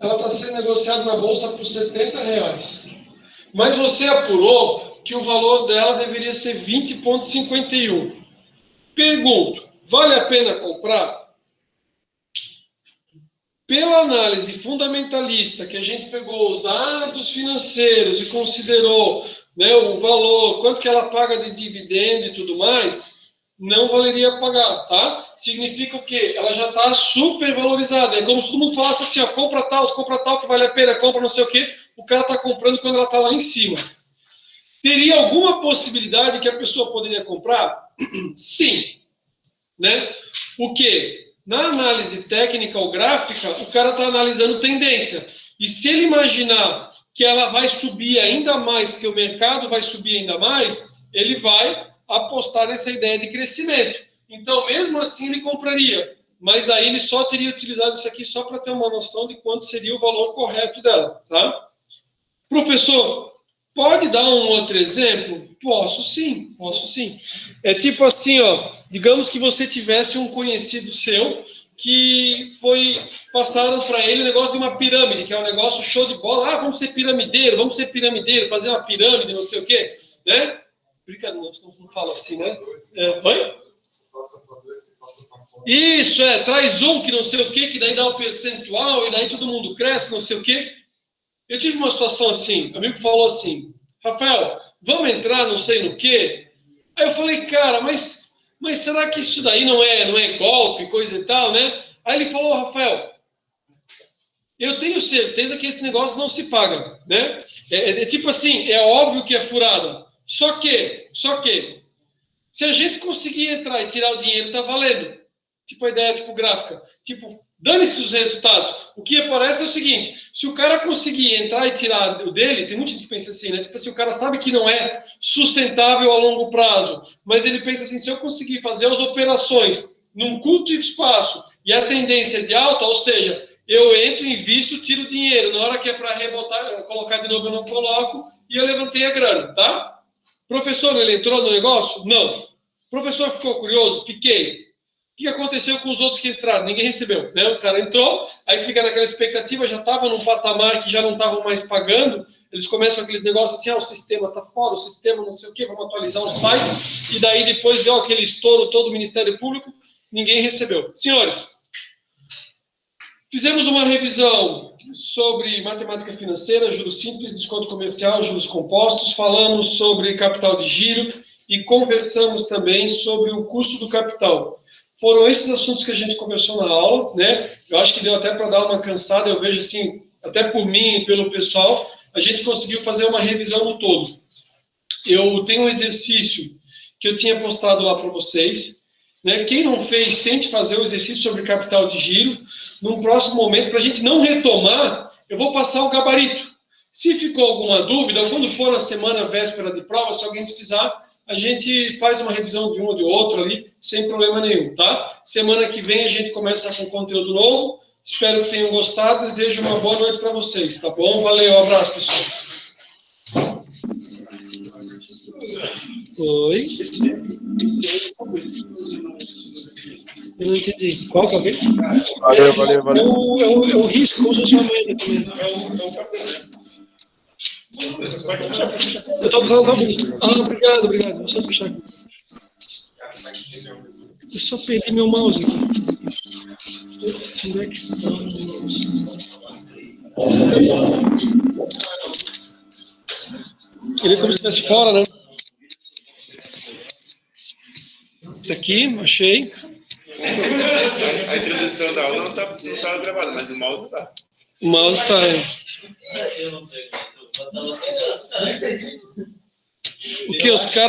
Ela está sendo negociada na Bolsa por R$70. Mas você apurou que o valor dela deveria ser 20,51. Pergunto, vale a pena comprar? Pela análise fundamentalista, que a gente pegou os dados financeiros e considerou, né, o valor, quanto que ela paga de dividendo e tudo mais, não valeria pagar, tá? Significa o quê? Ela já está super valorizada. É como se todo mundo falasse assim, ó, compra tal que vale a pena, compra não sei o quê. O cara está comprando quando ela está lá em cima. Teria alguma possibilidade que a pessoa poderia comprar? Sim. Né? O quê? Na análise técnica ou gráfica, o cara está analisando tendência. E se ele imaginar que ela vai subir ainda mais, que o mercado vai subir ainda mais, ele vai apostar nessa ideia de crescimento. Então, mesmo assim, ele compraria. Mas daí ele só teria utilizado isso aqui só para ter uma noção de quanto seria o valor correto dela. Tá? Professor, pode dar um outro exemplo? Posso sim. É tipo assim, ó, digamos que você tivesse um conhecido seu que passaram para ele o negócio de uma pirâmide, que é um negócio show de bola. Vamos ser piramideiro, fazer uma pirâmide, não sei o quê, né? Brincadeira, não fala assim, né? Oi? Isso, traz um que não sei o quê, que daí dá o percentual, e daí todo mundo cresce, não sei o quê. Eu tive uma situação assim, amigo falou assim, Rafael, vamos entrar não sei no quê? Aí eu falei, cara, mas será que isso daí não é golpe, coisa e tal, né? Aí ele falou, Rafael, eu tenho certeza que esse negócio não se paga, né? É tipo assim, é óbvio que é furada. Só que, se a gente conseguir entrar e tirar o dinheiro, tá valendo. Tipo a ideia tipográfica. Tipo, dane-se os resultados. O que aparece é o seguinte, se o cara conseguir entrar e tirar o dele, tem muita gente que pensa assim, né? Tipo assim, o cara sabe que não é sustentável a longo prazo, mas ele pensa assim, se eu conseguir fazer as operações num curto espaço e a tendência é de alta, ou seja, eu entro, invisto, tiro o dinheiro, na hora que é para rebotar, colocar de novo eu não coloco, e eu levantei a grana, tá? Professor, ele entrou no negócio? Não. Professor, ficou curioso? Fiquei. O que aconteceu com os outros que entraram? Ninguém recebeu, né? O cara entrou, aí fica naquela expectativa, já estava num patamar que já não estavam mais pagando, eles começam aqueles negócios assim, o sistema está fora, o sistema não sei o quê, vamos atualizar o site, e daí depois deu aquele estouro todo o Ministério Público, ninguém recebeu. Senhores, fizemos uma revisão sobre matemática financeira, juros simples, desconto comercial, juros compostos, falamos sobre capital de giro e conversamos também sobre o custo do capital. Foram esses assuntos que a gente conversou na aula, né? Eu acho que deu até para dar uma cansada, eu vejo assim, até por mim e pelo pessoal, a gente conseguiu fazer uma revisão no todo. Eu tenho um exercício que eu tinha postado lá para vocês. Né? Quem não fez, tente fazer o exercício sobre capital de giro. Num próximo momento, para a gente não retomar, eu vou passar o gabarito. Se ficou alguma dúvida, ou quando for na semana véspera de prova, se alguém precisar, a gente faz uma revisão de um ou de outro ali, sem problema nenhum, tá? Semana que vem a gente começa com conteúdo novo. Espero que tenham gostado. Desejo uma boa noite para vocês, tá bom? Valeu, um abraço, pessoal. Oi? Eu não entendi. Qual que é o quê? Valeu. É o risco, como se fosse uma moeda também. Eu tô obrigado. Vou só puxar aqui. Eu só perdi meu mouse aqui. Onde é que está? Ele é como se estivesse fora, né? Tá aqui, achei. A introdução da aula não tá gravada, mas o mouse tá. O mouse tá. O que os caras